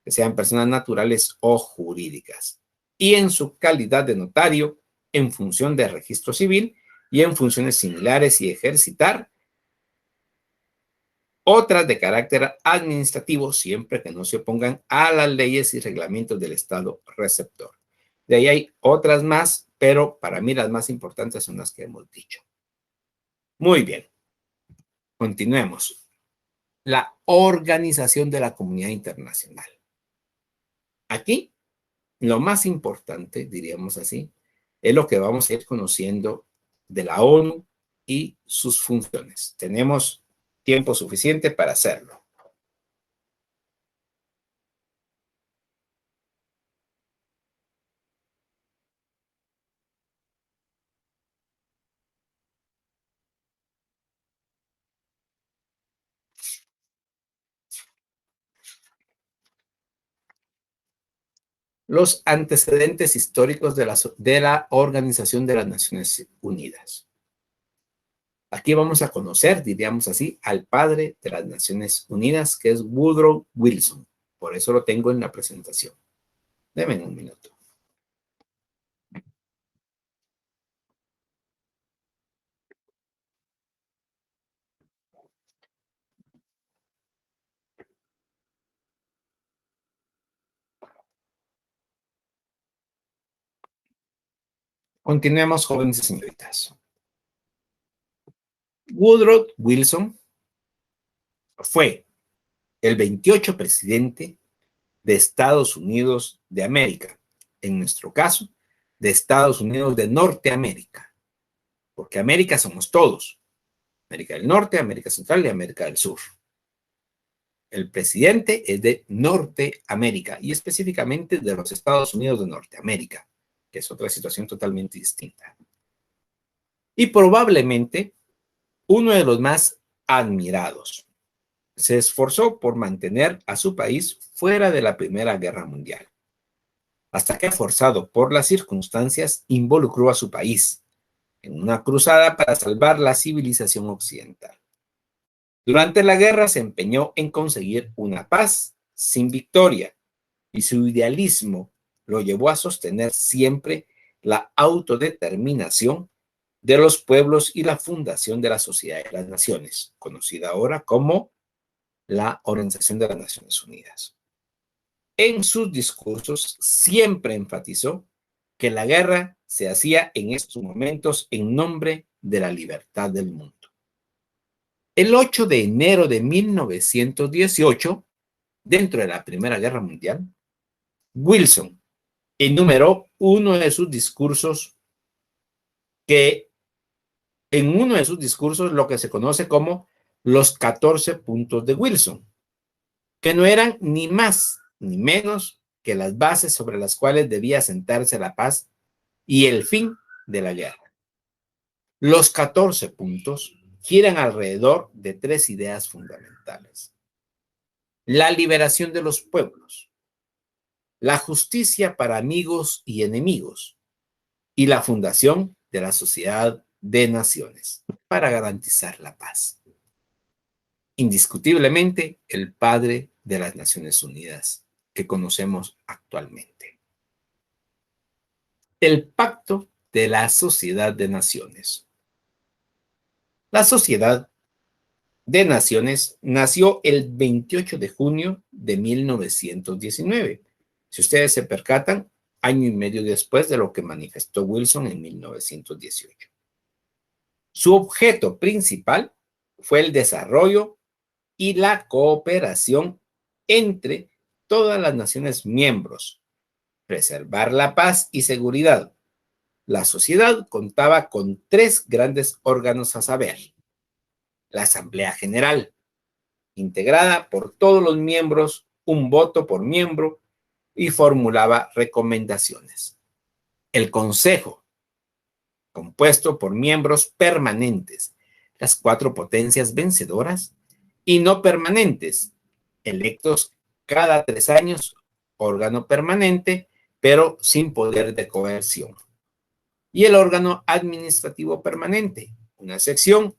que sean personas naturales o jurídicas, y en su calidad de notario en función de registro civil y en funciones similares y ejercitar otras de carácter administrativo siempre que no se opongan a las leyes y reglamentos del estado receptor. De ahí hay otras más, pero para mí las más importantes son las que hemos dicho. Muy bien, continuemos. La organización de la comunidad internacional. Aquí, lo más importante, diríamos así, es lo que vamos a ir conociendo de la ONU y sus funciones. Tenemos tiempo suficiente para hacerlo. los antecedentes históricos de la Organización de las Naciones Unidas. Aquí vamos a conocer, diríamos así, al padre de las Naciones Unidas, que es Woodrow Wilson. Por eso lo tengo en la presentación. Denme un minuto. Continuemos, jóvenes y señoritas. Woodrow Wilson fue el 28 presidente de Estados Unidos de América, en nuestro caso, de Estados Unidos de Norteamérica, porque América somos todos, América del Norte, América Central y América del Sur. El presidente es de Norteamérica y específicamente de los Estados Unidos de Norteamérica, que es otra situación totalmente distinta. Y probablemente uno de los más admirados. Se esforzó por mantener a su país fuera de la Primera Guerra Mundial, hasta que, forzado por las circunstancias, involucró a su país en una cruzada para salvar la civilización occidental. Durante la guerra se empeñó en conseguir una paz sin victoria, y su idealismo lo llevó a sostener siempre la autodeterminación de los pueblos y la fundación de la Sociedad de las Naciones, conocida ahora como la Organización de las Naciones Unidas. En sus discursos siempre enfatizó que la guerra se hacía en estos momentos en nombre de la libertad del mundo. El 8 de enero de 1918, dentro de la Primera Guerra Mundial, Wilson enumeró uno de sus discursos lo que se conoce como los 14 puntos de Wilson, que no eran ni más ni menos que las bases sobre las cuales debía sentarse la paz y el fin de la guerra. Los 14 puntos giran alrededor de tres ideas fundamentales: la liberación de los pueblos, la justicia para amigos y enemigos, y la fundación de la Sociedad de Naciones para garantizar la paz. Indiscutiblemente, el padre de las Naciones Unidas que conocemos actualmente. El Pacto de la Sociedad de Naciones. La Sociedad de Naciones nació el 28 de junio de 1919. Si ustedes se percatan, año y medio después de lo que manifestó Wilson en 1918. Su objeto principal fue el desarrollo y la cooperación entre todas las naciones miembros, preservar la paz y seguridad. La sociedad contaba con tres grandes órganos a saber: la Asamblea General, integrada por todos los miembros, un voto por miembro, y formulaba recomendaciones. El Consejo, compuesto por miembros permanentes, las cuatro potencias vencedoras, y no permanentes, electos cada 3 años, órgano permanente, pero sin poder de coerción. Y el órgano administrativo permanente, una sección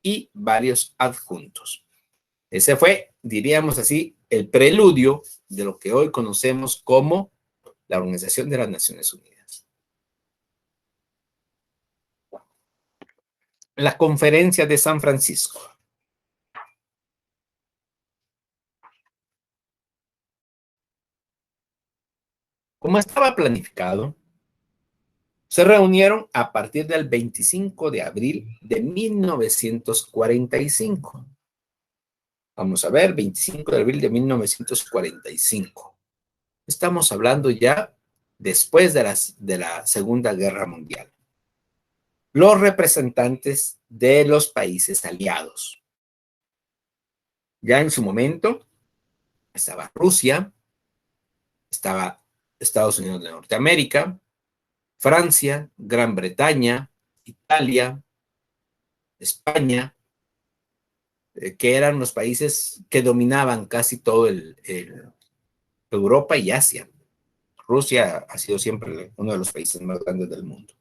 y varios adjuntos. Ese fue, diríamos así, el preludio de lo que hoy conocemos como la Organización de las Naciones Unidas. La Conferencia de San Francisco. Como estaba planificado, se reunieron a partir del 25 de abril de 1945. Vamos a ver, 25 de abril de 1945. Estamos hablando ya después de la Segunda Guerra Mundial. Los representantes de los países aliados. Ya en su momento estaba Rusia, estaba Estados Unidos de Norteamérica, Francia, Gran Bretaña, Italia, España, que eran los países que dominaban casi todo Europa y Asia. Rusia ha sido siempre uno de los países más grandes del mundo.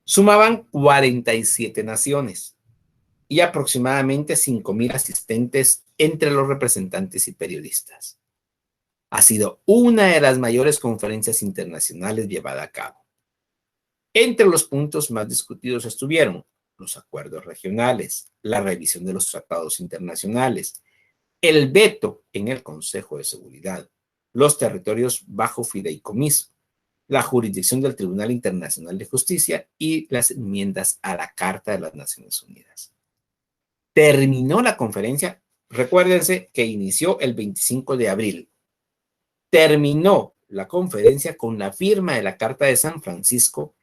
Sumaban 47 naciones y aproximadamente 5,000 asistentes entre los representantes y periodistas. Ha sido una de las mayores conferencias internacionales llevada a cabo. Entre los puntos más discutidos estuvieron los acuerdos regionales, la revisión de los tratados internacionales, el veto en el Consejo de Seguridad, los territorios bajo fideicomiso, la jurisdicción del Tribunal Internacional de Justicia y las enmiendas a la Carta de las Naciones Unidas. Terminó la conferencia, recuérdense que inició el 25 de abril. Terminó la conferencia con la firma de la Carta de San Francisco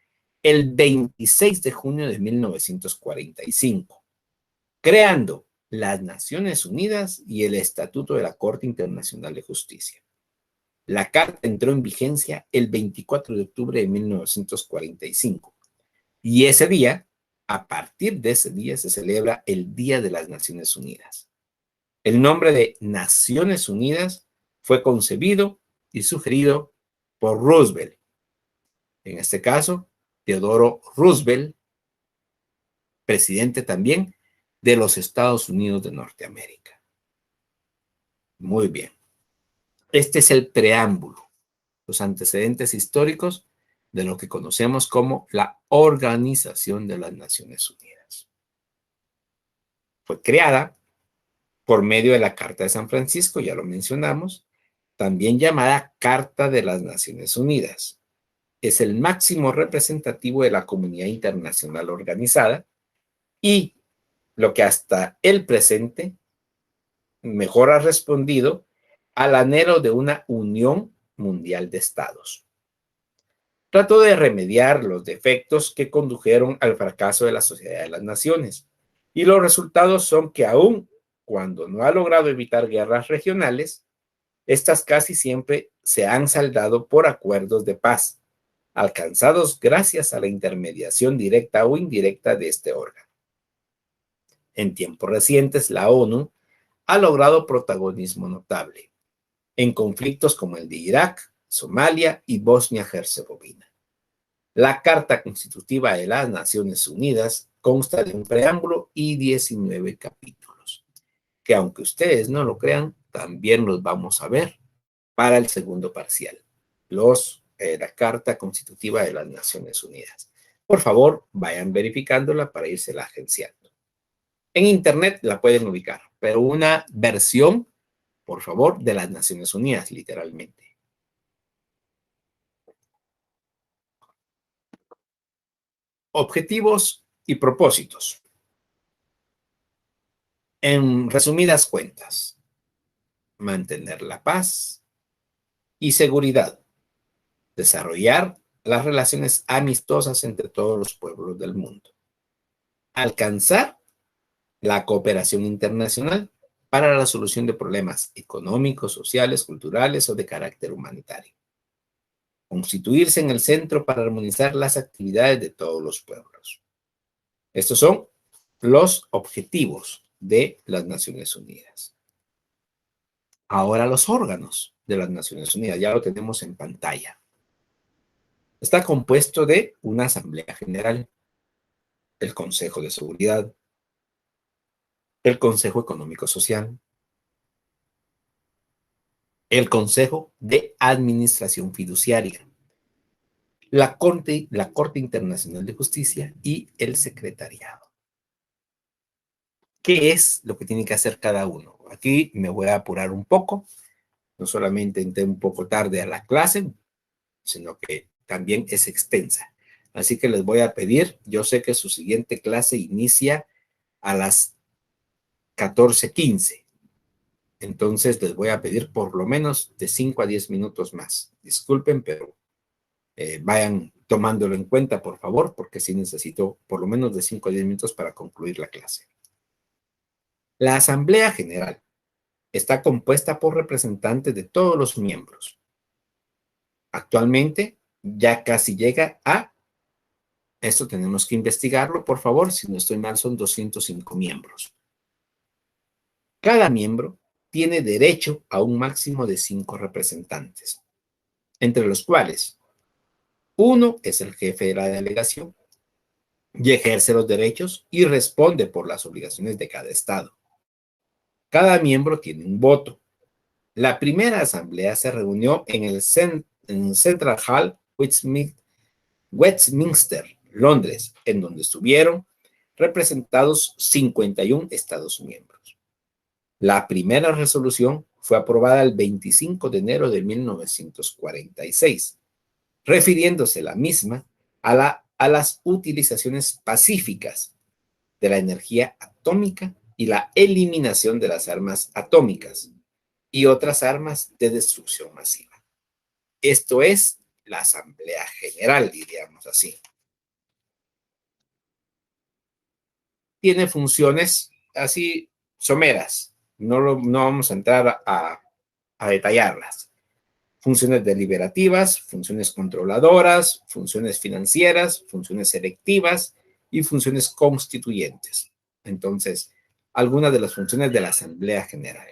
el 26 de junio de 1945, creando las Naciones Unidas y el Estatuto de la Corte Internacional de Justicia. La Carta entró en vigencia el 24 de octubre de 1945 y ese día, a partir de ese día, se celebra el Día de las Naciones Unidas. El nombre de Naciones Unidas fue concebido y sugerido por Roosevelt. En este caso, Theodore Roosevelt, presidente también de los Estados Unidos de Norteamérica. Muy bien. Este es el preámbulo, los antecedentes históricos de lo que conocemos como la Organización de las Naciones Unidas. Fue creada por medio de la Carta de San Francisco, ya lo mencionamos, también llamada Carta de las Naciones Unidas. Es el máximo representativo de la comunidad internacional organizada y lo que hasta el presente mejor ha respondido al anhelo de una unión mundial de estados. Trató de remediar los defectos que condujeron al fracaso de la Sociedad de las Naciones, y los resultados son que aun cuando no ha logrado evitar guerras regionales, estas casi siempre se han saldado por acuerdos de paz, alcanzados gracias a la intermediación directa o indirecta de este órgano. En tiempos recientes, la ONU ha logrado protagonismo notable en conflictos como el de Irak, Somalia y Bosnia-Herzegovina. La Carta Constitutiva de las Naciones Unidas consta de un preámbulo y 19 capítulos, que aunque ustedes no lo crean, también los vamos a ver para el segundo parcial, la Carta Constitutiva de las Naciones Unidas. Por favor, vayan verificándola para irse la agenciando. En Internet la pueden ubicar, pero una versión, por favor, de las Naciones Unidas, literalmente. Objetivos y propósitos. En resumidas cuentas, mantener la paz y seguridad, desarrollar las relaciones amistosas entre todos los pueblos del mundo, alcanzar la cooperación internacional para la solución de problemas económicos, sociales, culturales o de carácter humanitario, constituirse en el centro para armonizar las actividades de todos los pueblos. Estos son los objetivos de las Naciones Unidas. Ahora los órganos de las Naciones Unidas, ya lo tenemos en pantalla. Está compuesto de una Asamblea General, el Consejo de Seguridad, el Consejo Económico Social, el Consejo de Administración Fiduciaria, la Corte Internacional de Justicia y el Secretariado. ¿Qué es lo que tiene que hacer cada uno? Aquí me voy a apurar un poco. No solamente entré un poco tarde a la clase, sino que también es extensa. Así que les voy a pedir, yo sé que su siguiente clase inicia a las 14:15. Entonces les voy a pedir por lo menos de 5 a 10 minutos más. Disculpen, pero vayan tomándolo en cuenta, por favor, porque sí necesito por lo menos de 5 a 10 minutos para concluir la clase. La Asamblea General está compuesta por representantes de todos los miembros. Actualmente ya casi llega a, esto tenemos que investigarlo, por favor, si no estoy mal, son 205 miembros. Cada miembro tiene derecho a un máximo de 5 representantes, entre los cuales uno es el jefe de la delegación y ejerce los derechos y responde por las obligaciones de cada estado. Cada miembro tiene un voto. La primera asamblea se reunió en el Central Hall, Westminster, Londres, en donde estuvieron representados 51 estados miembros. La primera resolución fue aprobada el 25 de enero de 1946, refiriéndose la misma a las utilizaciones pacíficas de la energía atómica y la eliminación de las armas atómicas y otras armas de destrucción masiva. Esto es la Asamblea General, diríamos así. Tiene funciones así someras. No vamos a entrar a detallarlas. Funciones deliberativas, funciones controladoras, funciones financieras, funciones selectivas y funciones constituyentes. Entonces, algunas de las funciones de la Asamblea General.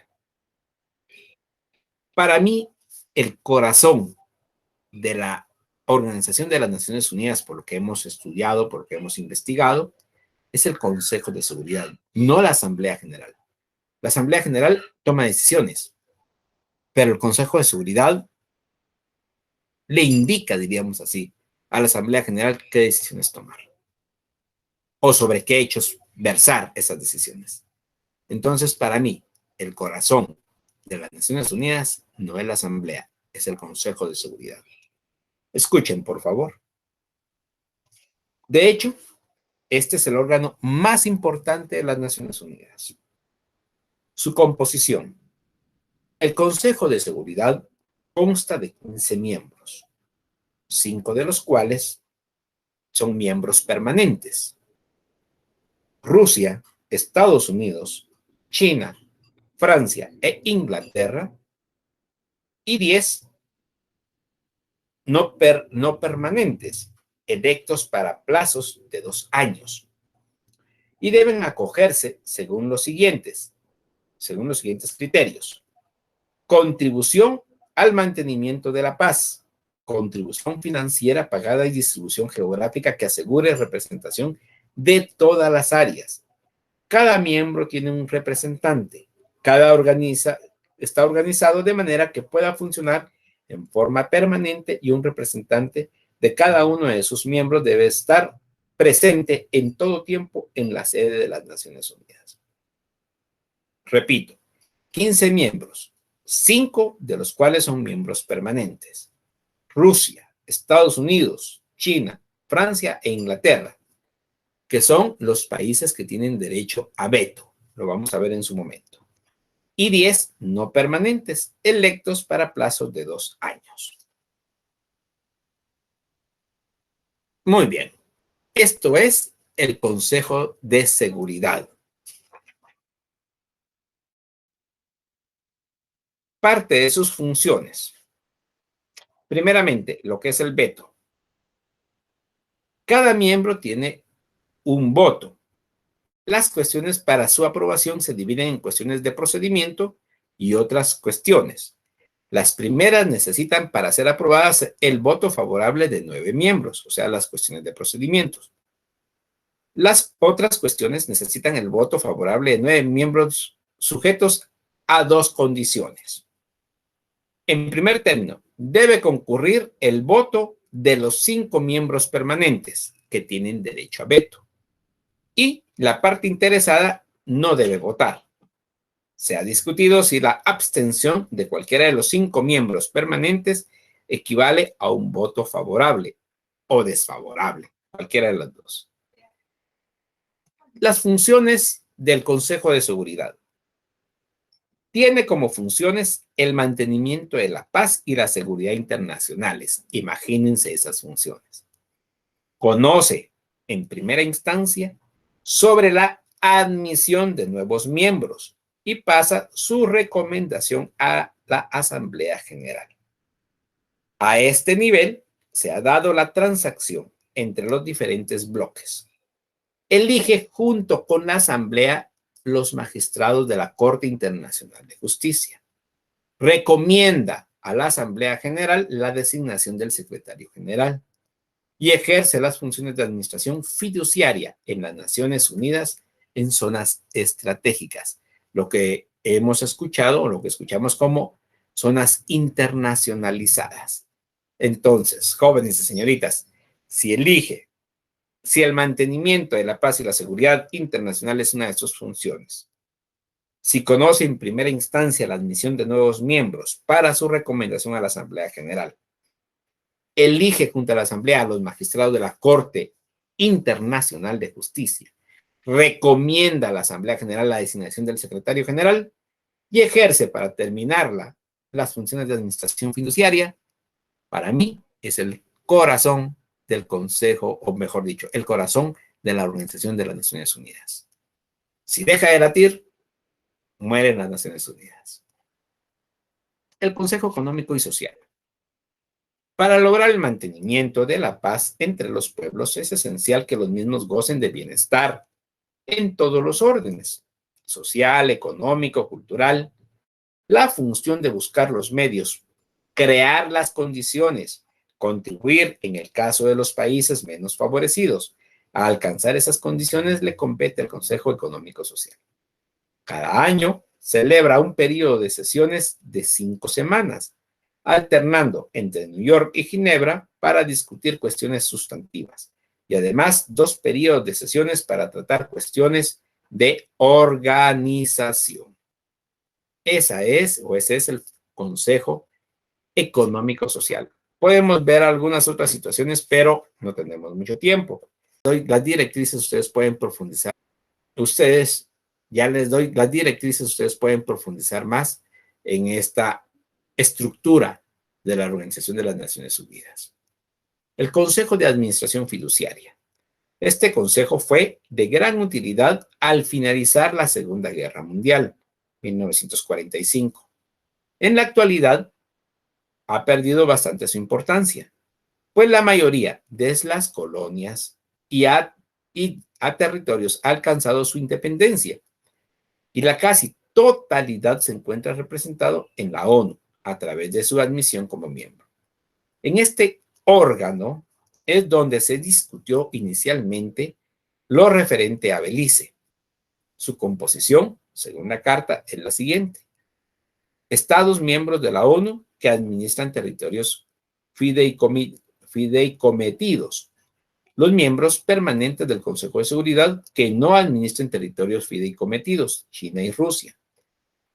Para mí, el corazón de la Organización de las Naciones Unidas, por lo que hemos estudiado, por lo que hemos investigado, es el Consejo de Seguridad, no la Asamblea General. La Asamblea General toma decisiones, pero el Consejo de Seguridad le indica, diríamos así, a la Asamblea General qué decisiones tomar o sobre qué hechos versar esas decisiones. Entonces, para mí, el corazón de las Naciones Unidas no es la Asamblea, es el Consejo de Seguridad. Escuchen, por favor. De hecho, este es el órgano más importante de las Naciones Unidas. Su composición. El Consejo de Seguridad consta de 15 miembros, 5 de los cuales son miembros permanentes. Rusia, Estados Unidos, China, Francia e Inglaterra, y 10 no permanentes, electos para plazos de 2 años. Y deben acogerse según los siguientes criterios. Contribución al mantenimiento de la paz, contribución financiera pagada y distribución geográfica que asegure representación de todas las áreas. Cada miembro tiene un representante. Está organizado de manera que pueda funcionar en forma permanente y un representante de cada uno de sus miembros debe estar presente en todo tiempo en la sede de las Naciones Unidas. Repito, 15 miembros, 5 de los cuales son miembros permanentes. Rusia, Estados Unidos, China, Francia e Inglaterra, que son los países que tienen derecho a veto. Lo vamos a ver en su momento. Y 10 no permanentes, electos para plazos de 2 años. Muy bien. Esto es el Consejo de Seguridad. Parte de sus funciones. Primeramente, lo que es el veto. Cada miembro tiene un voto. Las cuestiones para su aprobación se dividen en cuestiones de procedimiento y otras cuestiones. Las primeras necesitan para ser aprobadas el voto favorable de 9 miembros, o sea, las cuestiones de procedimientos. Las otras cuestiones necesitan el voto favorable de 9 miembros sujetos a 2 condiciones. En primer término, debe concurrir el voto de los 5 miembros permanentes que tienen derecho a veto. Y la parte interesada no debe votar. Se ha discutido si la abstención de cualquiera de los 5 miembros permanentes equivale a un voto favorable o desfavorable, cualquiera de las dos. Las funciones del Consejo de Seguridad. Tiene como funciones el mantenimiento de la paz y la seguridad internacionales. Imagínense esas funciones. Conoce, en primera instancia, sobre la admisión de nuevos miembros y pasa su recomendación a la Asamblea General. A este nivel se ha dado la transacción entre los diferentes bloques. Elige junto con la Asamblea los magistrados de la Corte Internacional de Justicia. Recomienda a la Asamblea General la designación del secretario general y ejerce las funciones de administración fiduciaria en las Naciones Unidas en zonas estratégicas, lo que hemos escuchado o lo que escuchamos como zonas internacionalizadas. Entonces, jóvenes y señoritas, si el mantenimiento de la paz y la seguridad internacional es una de sus funciones, si conoce en primera instancia la admisión de nuevos miembros para su recomendación a la Asamblea General, elige junto a la Asamblea a los magistrados de la Corte Internacional de Justicia, recomienda a la Asamblea General la designación del secretario general y ejerce para terminarla las funciones de administración fiduciaria, para mí es el corazón del Consejo, o mejor dicho, el corazón de la Organización de las Naciones Unidas. Si deja de latir, mueren las Naciones Unidas. El Consejo Económico y Social. Para lograr el mantenimiento de la paz entre los pueblos es esencial que los mismos gocen de bienestar en todos los órdenes, social, económico, cultural. La función de buscar los medios, crear las condiciones, contribuir en el caso de los países menos favorecidos a alcanzar esas condiciones le compete al Consejo Económico Social. Cada año celebra un periodo de sesiones de 5 semanas, alternando entre New York y Ginebra para discutir cuestiones sustantivas y además 2 periodos de sesiones para tratar cuestiones de organización. Ese es el Consejo Económico Social. Podemos ver algunas otras situaciones, pero no tenemos mucho tiempo. Doy las directrices, ustedes pueden profundizar. Ya les doy las directrices, ustedes pueden profundizar más en esta estructura de la Organización de las Naciones Unidas. El Consejo de Administración Fiduciaria. Este consejo fue de gran utilidad al finalizar la Segunda Guerra Mundial, 1945. En la actualidad, ha perdido bastante su importancia, pues la mayoría de las colonias y a territorios ha alcanzado su independencia y la casi totalidad se encuentra representado en la ONU a través de su admisión como miembro. En este órgano es donde se discutió inicialmente lo referente a Belice. Su composición, según la carta, es la siguiente. Estados miembros de la ONU que administran territorios fideicometidos. Los miembros permanentes del Consejo de Seguridad que no administren territorios fideicometidos, China y Rusia.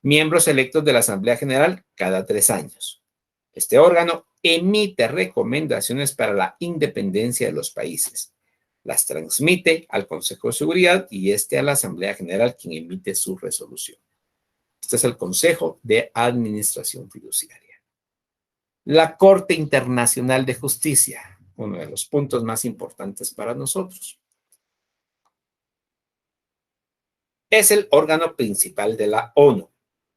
Miembros electos de la Asamblea General cada 3 años. Este órgano emite recomendaciones para la independencia de los países. Las transmite al Consejo de Seguridad y a la Asamblea General, quien emite su resolución. Este es el Consejo de Administración Fiduciaria. La Corte Internacional de Justicia, uno de los puntos más importantes para nosotros. Es el órgano principal de la ONU,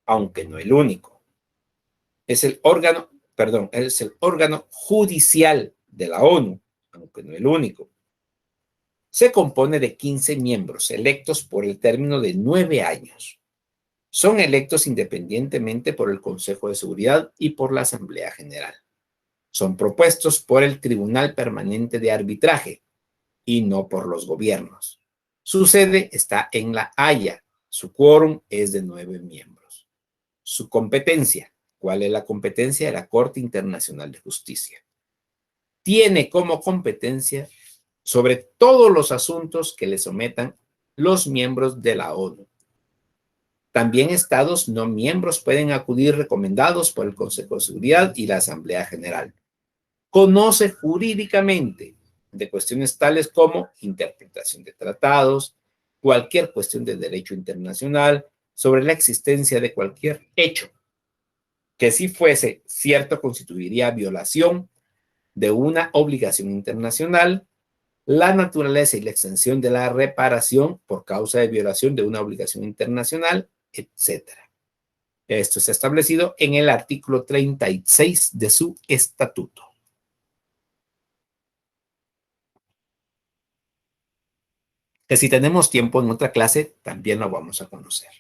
aunque no el único. Es el órgano judicial de la ONU, aunque no el único. Se compone de 15 miembros electos por el término de 9 años. Son electos independientemente por el Consejo de Seguridad y por la Asamblea General. Son propuestos por el Tribunal Permanente de Arbitraje y no por los gobiernos. Su sede está en La Haya. Su quórum es de 9 miembros. Su competencia. ¿Cuál es la competencia de la Corte Internacional de Justicia? Tiene como competencia sobre todos los asuntos que le sometan los miembros de la ONU. También estados no miembros pueden acudir recomendados por el Consejo de Seguridad y la Asamblea General. Conoce jurídicamente de cuestiones tales como interpretación de tratados, cualquier cuestión de derecho internacional, sobre la existencia de cualquier hecho que si fuese cierto constituiría violación de una obligación internacional, la naturaleza y la extensión de la reparación por causa de violación de una obligación internacional, etc. Esto está establecido en el artículo 36 de su estatuto. que si tenemos tiempo en otra clase también lo vamos a conocer.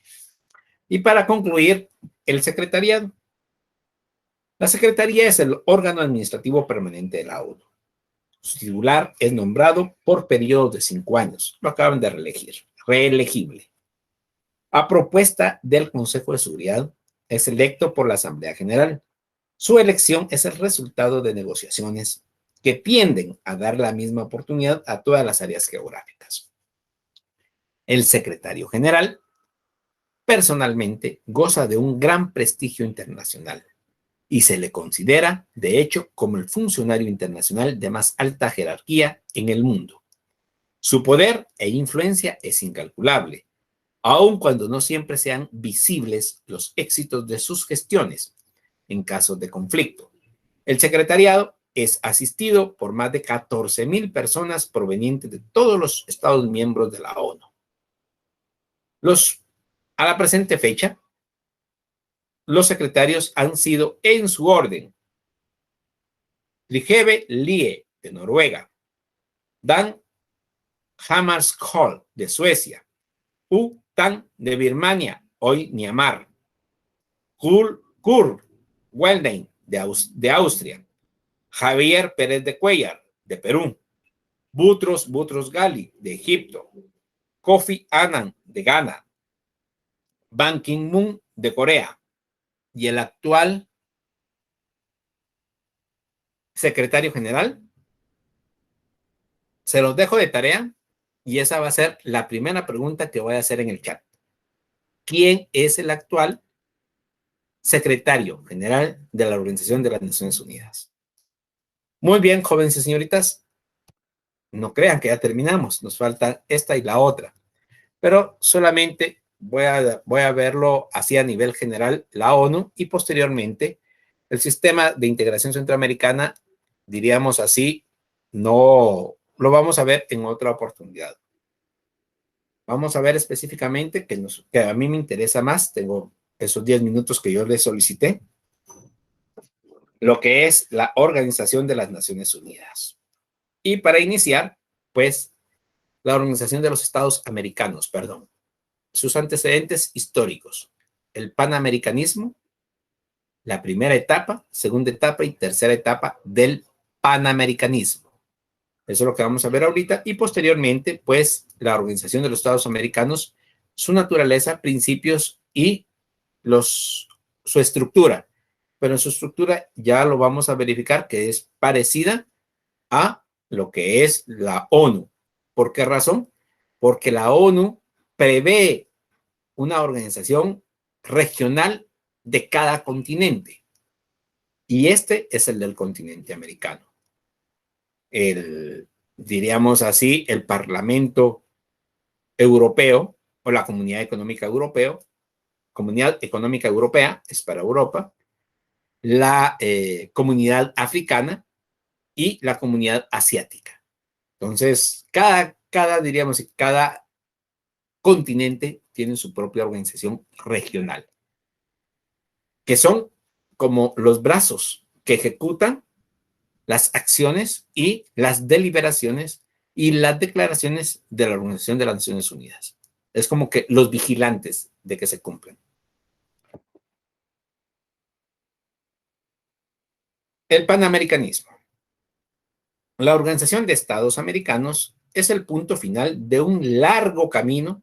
Y para concluir, el secretariado. La Secretaría es el órgano administrativo permanente de la ONU. Su titular es nombrado por periodos de 5 años. Lo acaban de reelegir. Reelegible. A propuesta del Consejo de Seguridad, es electo por la Asamblea General. Su elección es el resultado de negociaciones que tienden a dar la misma oportunidad a todas las áreas geográficas. El secretario general, personalmente, goza de un gran prestigio internacional y se le considera, de hecho, como el funcionario internacional de más alta jerarquía en el mundo. Su poder e influencia es incalculable, aun cuando no siempre sean visibles los éxitos de sus gestiones en casos de conflicto. El secretariado es asistido por más de 14,000 personas provenientes de todos los Estados miembros de la ONU. A la presente fecha, los secretarios han sido en su orden: Trygve Lie, de Noruega; Dan Hammarskjöld, de Suecia; U Thant, de Birmania, hoy Myanmar; Kurt Waldheim, de Austria; Javier Pérez de Cuellar, de Perú; Boutros Ghali, de Egipto; Kofi Annan, de Ghana; Ban Ki-moon, de Corea; y el actual secretario general, se los dejo de tarea y esa va a ser la primera pregunta que voy a hacer en el chat. ¿Quién es el actual secretario general de la Organización de las Naciones Unidas? Muy bien, jóvenes y señoritas, no crean que ya terminamos, nos falta esta y la otra, pero solamente voy a verlo así a nivel general, la ONU, y posteriormente el sistema de integración centroamericana, diríamos así, no lo vamos a ver en otra oportunidad. Vamos a ver específicamente que a mí me interesa más, tengo esos 10 minutos que yo les solicité, lo que es la Organización de las Naciones Unidas. Y para iniciar, pues, la Organización de los Estados Americanos, perdón, sus antecedentes históricos: el panamericanismo, la primera etapa, segunda etapa y tercera etapa del panamericanismo. Eso es lo que vamos a ver ahorita. Y posteriormente, pues, la Organización de los Estados Americanos, su naturaleza, principios y su estructura. Pero en su estructura ya lo vamos a verificar que es parecida a lo que es la ONU. ¿Por qué razón? Porque la ONU prevé una organización regional de cada continente. Y este es el del continente americano. Diríamos así, el Parlamento Europeo o la Comunidad Económica Europea es para Europa, la Comunidad Africana y la Comunidad Asiática. Entonces, diríamos, cada continente tiene su propia organización regional, que son como los brazos que ejecutan las acciones y las deliberaciones y las declaraciones de la Organización de las Naciones Unidas. Es como que los vigilantes de que se cumplan. El panamericanismo. La Organización de Estados Americanos es el punto final de un largo camino,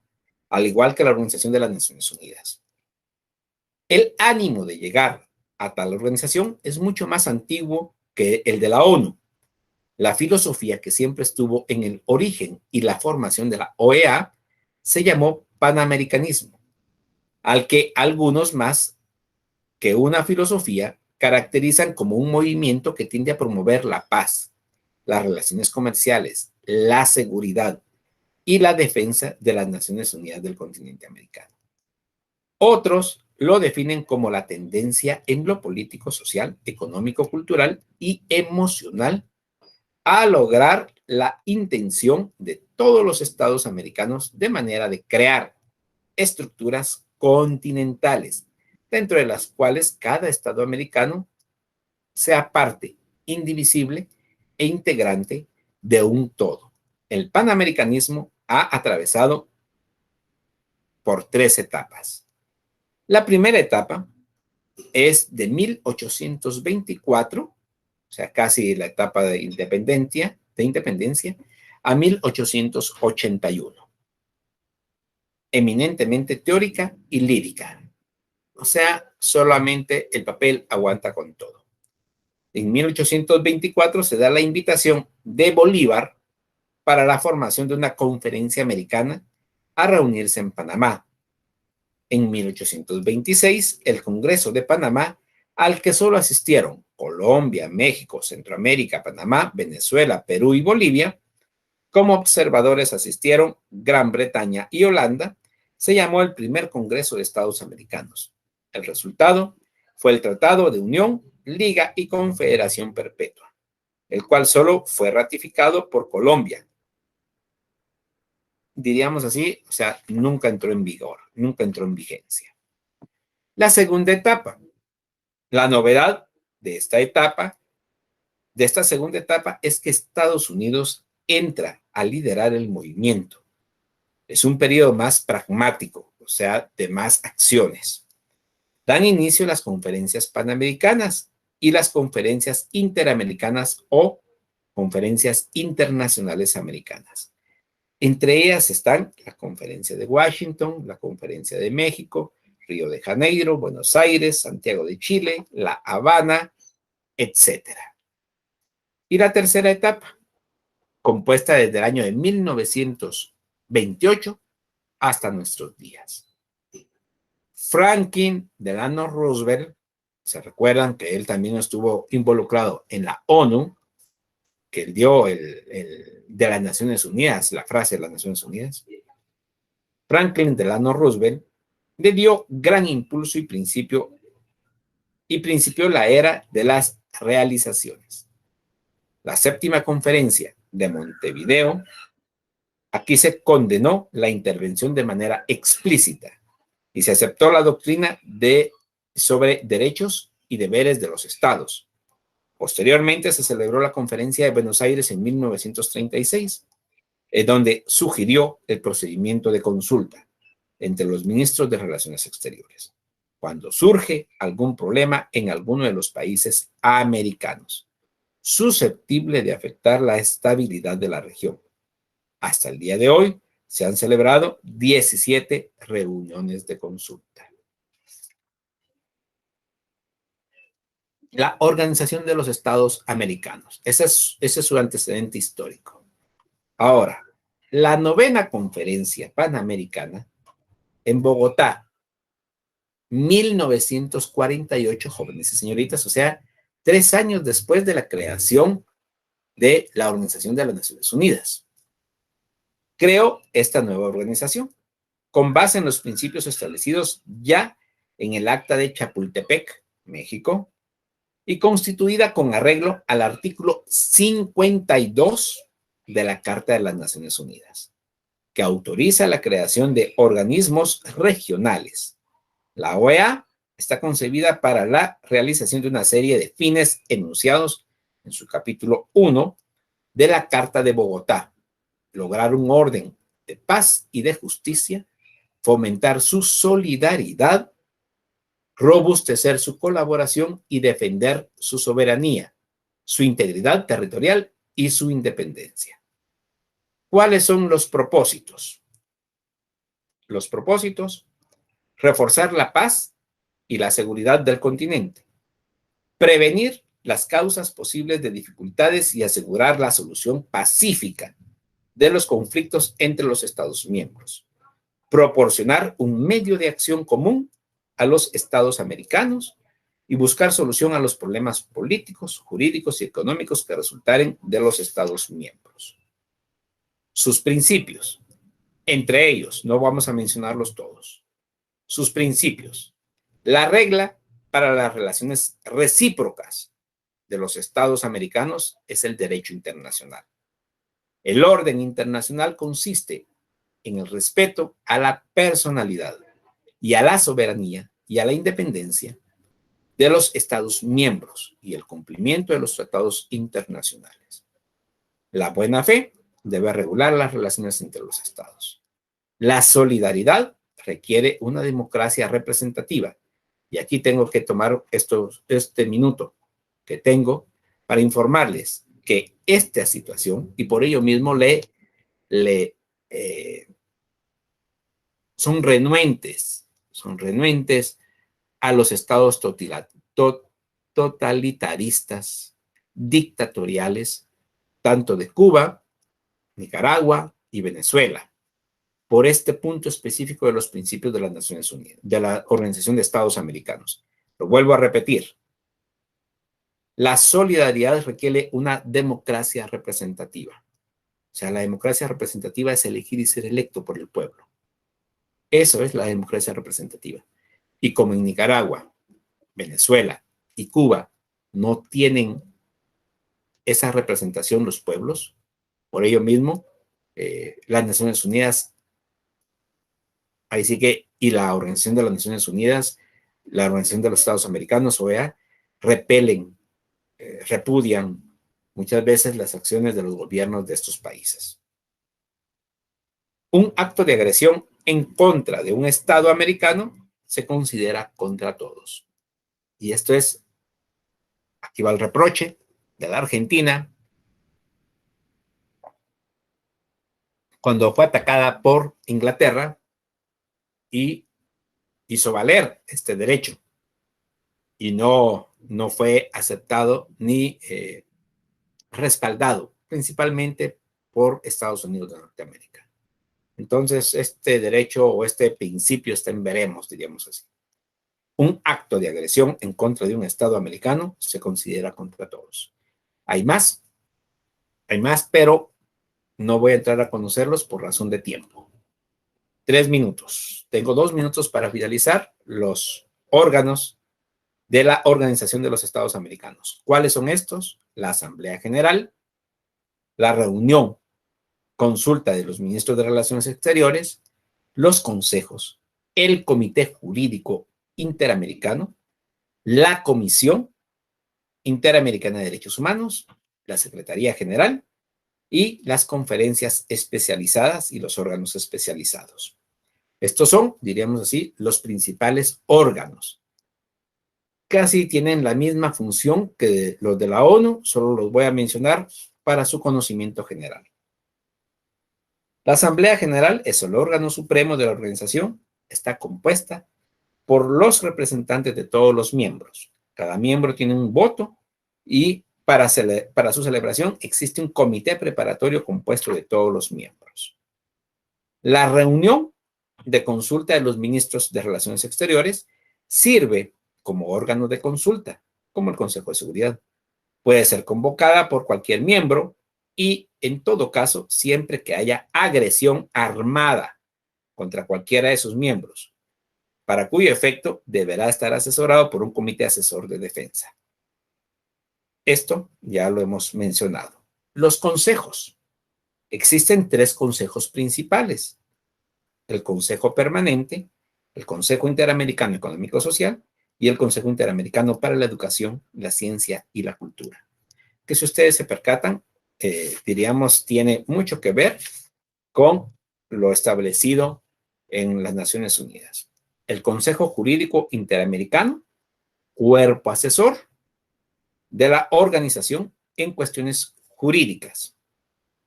al igual que la Organización de las Naciones Unidas. El ánimo de llegar a tal organización es mucho más antiguo que el de la ONU. La filosofía que siempre estuvo en el origen y la formación de la OEA se llamó panamericanismo, al que algunos más que una filosofía caracterizan como un movimiento que tiende a promover la paz, las relaciones comerciales, la seguridad y la defensa de las Naciones Unidas del continente americano. Otros lo definen como la tendencia en lo político, social, económico, cultural y emocional a lograr la intención de todos los estados americanos de manera de crear estructuras continentales, dentro de las cuales cada estado americano sea parte indivisible e integrante de un todo. El panamericanismo ha atravesado por 3 etapas. La primera etapa es de 1824, o sea, casi la etapa de independencia, a 1881. Eminentemente teórica y lírica. O sea, solamente el papel aguanta con todo. En 1824 se da la invitación de Bolívar para la formación de una conferencia americana a reunirse en Panamá. En 1826, el Congreso de Panamá, al que solo asistieron Colombia, México, Centroamérica, Panamá, Venezuela, Perú y Bolivia, como observadores asistieron Gran Bretaña y Holanda, se llamó el primer Congreso de Estados Americanos. El resultado fue el Tratado de Unión, Liga y Confederación Perpetua, el cual solo fue ratificado por Colombia. Diríamos así, o sea, nunca entró en vigor, nunca entró en vigencia. La segunda etapa. La novedad de esta etapa, de esta segunda etapa, es que Estados Unidos entra a liderar el movimiento. Es un periodo más pragmático, o sea, de más acciones. Dan inicio las conferencias panamericanas y las conferencias interamericanas o conferencias internacionales americanas. Entre ellas están la Conferencia de Washington, la Conferencia de México, Río de Janeiro, Buenos Aires, Santiago de Chile, La Habana, etc. Y la tercera etapa, compuesta desde el año de 1928 hasta nuestros días. Franklin Delano Roosevelt, se recuerdan que él también estuvo involucrado en la ONU, que él dio de las Naciones Unidas, la frase de las Naciones Unidas. Franklin Delano Roosevelt le dio gran impulso y principió la era de las realizaciones. La séptima conferencia de Montevideo, aquí se condenó la intervención de manera explícita y se aceptó la doctrina sobre derechos y deberes de los estados. Posteriormente se celebró la Conferencia de Buenos Aires en 1936, donde sugirió el procedimiento de consulta entre los ministros de Relaciones Exteriores, cuando surge algún problema en alguno de los países americanos, susceptible de afectar la estabilidad de la región. Hasta el día de hoy se han celebrado 17 reuniones de consulta. La Organización de los Estados Americanos. Ese es su antecedente histórico. Ahora, la novena conferencia panamericana en Bogotá, 1948, jóvenes y señoritas, o sea, 3 años después de la creación de la Organización de las Naciones Unidas. Creó esta nueva organización con base en los principios establecidos ya en el Acta de Chapultepec, México, y constituida con arreglo al artículo 52 de la Carta de las Naciones Unidas, que autoriza la creación de organismos regionales. La OEA está concebida para la realización de una serie de fines enunciados en su capítulo 1 de la Carta de Bogotá: lograr un orden de paz y de justicia, fomentar su solidaridad, robustecer su colaboración y defender su soberanía, su integridad territorial y su independencia. ¿Cuáles son los propósitos? Los propósitos: reforzar la paz y la seguridad del continente, prevenir las causas posibles de dificultades y asegurar la solución pacífica de los conflictos entre los Estados miembros, proporcionar un medio de acción común a los Estados americanos y buscar solución a los problemas políticos, jurídicos y económicos que resultaren de los Estados miembros. Sus principios, entre ellos, no vamos a mencionarlos todos. Sus principios: la regla para las relaciones recíprocas de los Estados americanos es el derecho internacional. El orden internacional consiste en el respeto a la personalidad y a la soberanía y a la independencia de los Estados miembros y el cumplimiento de los tratados internacionales. La buena fe debe regular las relaciones entre los estados. La solidaridad requiere una democracia representativa. Y aquí tengo que tomar este minuto que tengo para informarles que esta situación, y por ello mismo son renuentes a los estados totalitaristas, dictatoriales, tanto de Cuba, Nicaragua y Venezuela, por este punto específico de los principios de las Naciones Unidas, de la Organización de Estados Americanos. Lo vuelvo a repetir. La solidaridad requiere una democracia representativa. O sea, la democracia representativa es elegir y ser electo por el pueblo. Eso es la democracia representativa. Y como en Nicaragua, Venezuela y Cuba no tienen esa representación los pueblos, por ello mismo, las Naciones Unidas, ahí sí que, y la Organización de las Naciones Unidas, la Organización de los Estados Americanos, OEA, repudian muchas veces las acciones de los gobiernos de estos países. Un acto de agresión en contra de un Estado americano se considera contra todos. Y esto es, aquí va el reproche de la Argentina, cuando fue atacada por Inglaterra y hizo valer este derecho y no fue aceptado ni respaldado, principalmente por Estados Unidos de Norteamérica. Entonces, este derecho o este principio está en veremos, diríamos así. Un acto de agresión en contra de un Estado americano se considera contra todos. Hay más, pero no voy a entrar a conocerlos por razón de tiempo. 3 minutos. Tengo 2 minutos para finalizar los órganos de la Organización de los Estados Americanos. ¿Cuáles son estos? La Asamblea General, la reunión, consulta de los ministros de Relaciones Exteriores, los consejos, el Comité Jurídico Interamericano, la Comisión Interamericana de Derechos Humanos, la Secretaría General y las conferencias especializadas y los órganos especializados. Estos son, diríamos así, los principales órganos. Casi tienen la misma función que los de la ONU, solo los voy a mencionar para su conocimiento general. La Asamblea General es el órgano supremo de la organización, está compuesta por los representantes de todos los miembros. Cada miembro tiene un voto y para su celebración existe un comité preparatorio compuesto de todos los miembros. La reunión de consulta de los ministros de Relaciones Exteriores sirve como órgano de consulta, como el Consejo de Seguridad. Puede ser convocada por cualquier miembro y, en todo caso, siempre que haya agresión armada contra cualquiera de sus miembros, para cuyo efecto deberá estar asesorado por un comité asesor de defensa. Esto ya lo hemos mencionado. Los consejos. Existen 3 consejos principales. El Consejo Permanente, el Consejo Interamericano Económico Social y el Consejo Interamericano para la Educación, la Ciencia y la Cultura. Que si ustedes se percatan, diríamos, tiene mucho que ver con lo establecido en las Naciones Unidas. El Consejo Jurídico Interamericano, cuerpo asesor de la organización en cuestiones jurídicas.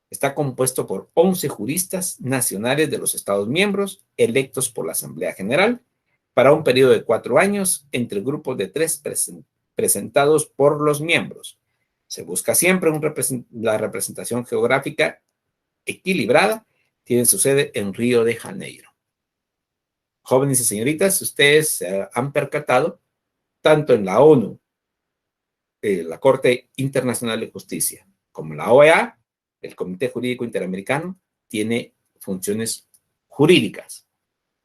Está compuesto por 11 juristas nacionales de los Estados miembros electos por la Asamblea General para un periodo de 4 años entre grupos de 3 presentados por los miembros. Se busca siempre la representación geográfica equilibrada. Tiene su sede en Río de Janeiro. Jóvenes y señoritas, ustedes se han percatado, tanto en la ONU, la Corte Internacional de Justicia, como la OEA, el Comité Jurídico Interamericano, tiene funciones jurídicas.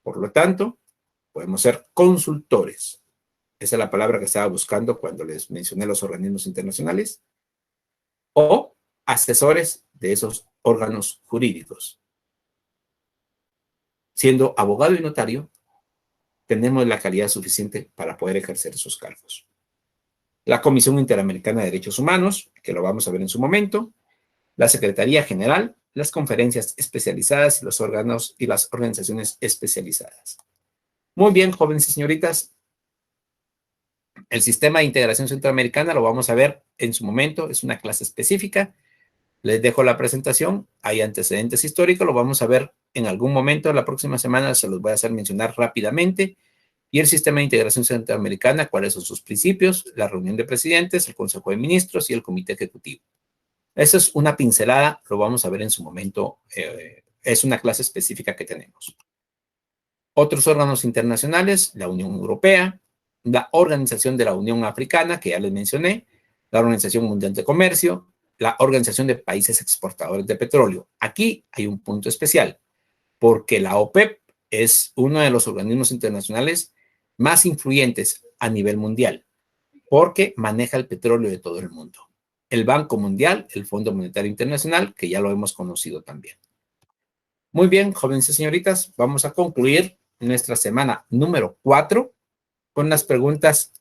Por lo tanto, podemos ser consultores. Esa es la palabra que estaba buscando cuando les mencioné los organismos internacionales. O asesores de esos órganos jurídicos. Siendo abogado y notario, tenemos la calidad suficiente para poder ejercer esos cargos. La Comisión Interamericana de Derechos Humanos, que lo vamos a ver en su momento, la Secretaría General, las conferencias especializadas y los órganos y las organizaciones especializadas. Muy bien, jóvenes y señoritas. El sistema de integración centroamericana lo vamos a ver en su momento, es una clase específica. Les dejo la presentación, hay antecedentes históricos, lo vamos a ver en algún momento, la próxima semana se los voy a hacer mencionar rápidamente. Y el sistema de integración centroamericana, cuáles son sus principios, la reunión de presidentes, el Consejo de Ministros y el Comité Ejecutivo. Esa es una pincelada, lo vamos a ver en su momento, es una clase específica que tenemos. Otros órganos internacionales, la Unión Europea, la Organización de la Unión Africana, que ya les mencioné, la Organización Mundial de Comercio, la Organización de Países Exportadores de Petróleo. Aquí hay un punto especial, porque la OPEP es uno de los organismos internacionales más influyentes a nivel mundial, porque maneja el petróleo de todo el mundo. El Banco Mundial, el Fondo Monetario Internacional, que ya lo hemos conocido también. Muy bien, jóvenes y señoritas, vamos a concluir nuestra semana número 4 con las preguntas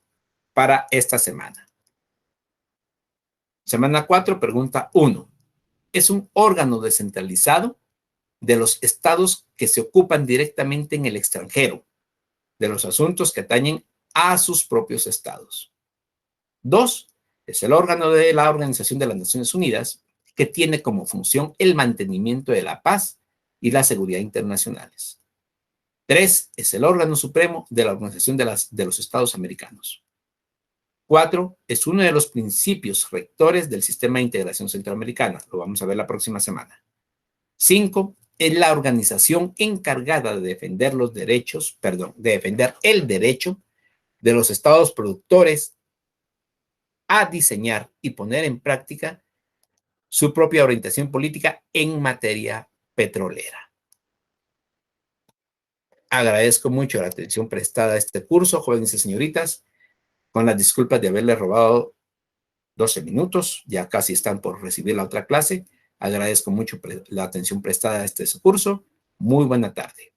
para esta semana. Semana 4, pregunta 1. ¿Es un órgano descentralizado de los estados que se ocupan directamente en el extranjero de los asuntos que atañen a sus propios estados? 2. Es el órgano de la Organización de las Naciones Unidas que tiene como función el mantenimiento de la paz y la seguridad internacionales. 3. Es el órgano supremo de la Organización de los Estados Americanos. 4. Es uno de los principios rectores del sistema de integración centroamericana. Lo vamos a ver la próxima semana. 5. Es la organización encargada de defender los derechos, de defender el derecho de los estados productores a diseñar y poner en práctica su propia orientación política en materia petrolera. Agradezco mucho la atención prestada a este curso, jóvenes y señoritas, con las disculpas de haberles robado 12 minutos, ya casi están por recibir la otra clase. Agradezco mucho la atención prestada a este curso. Muy buena tarde.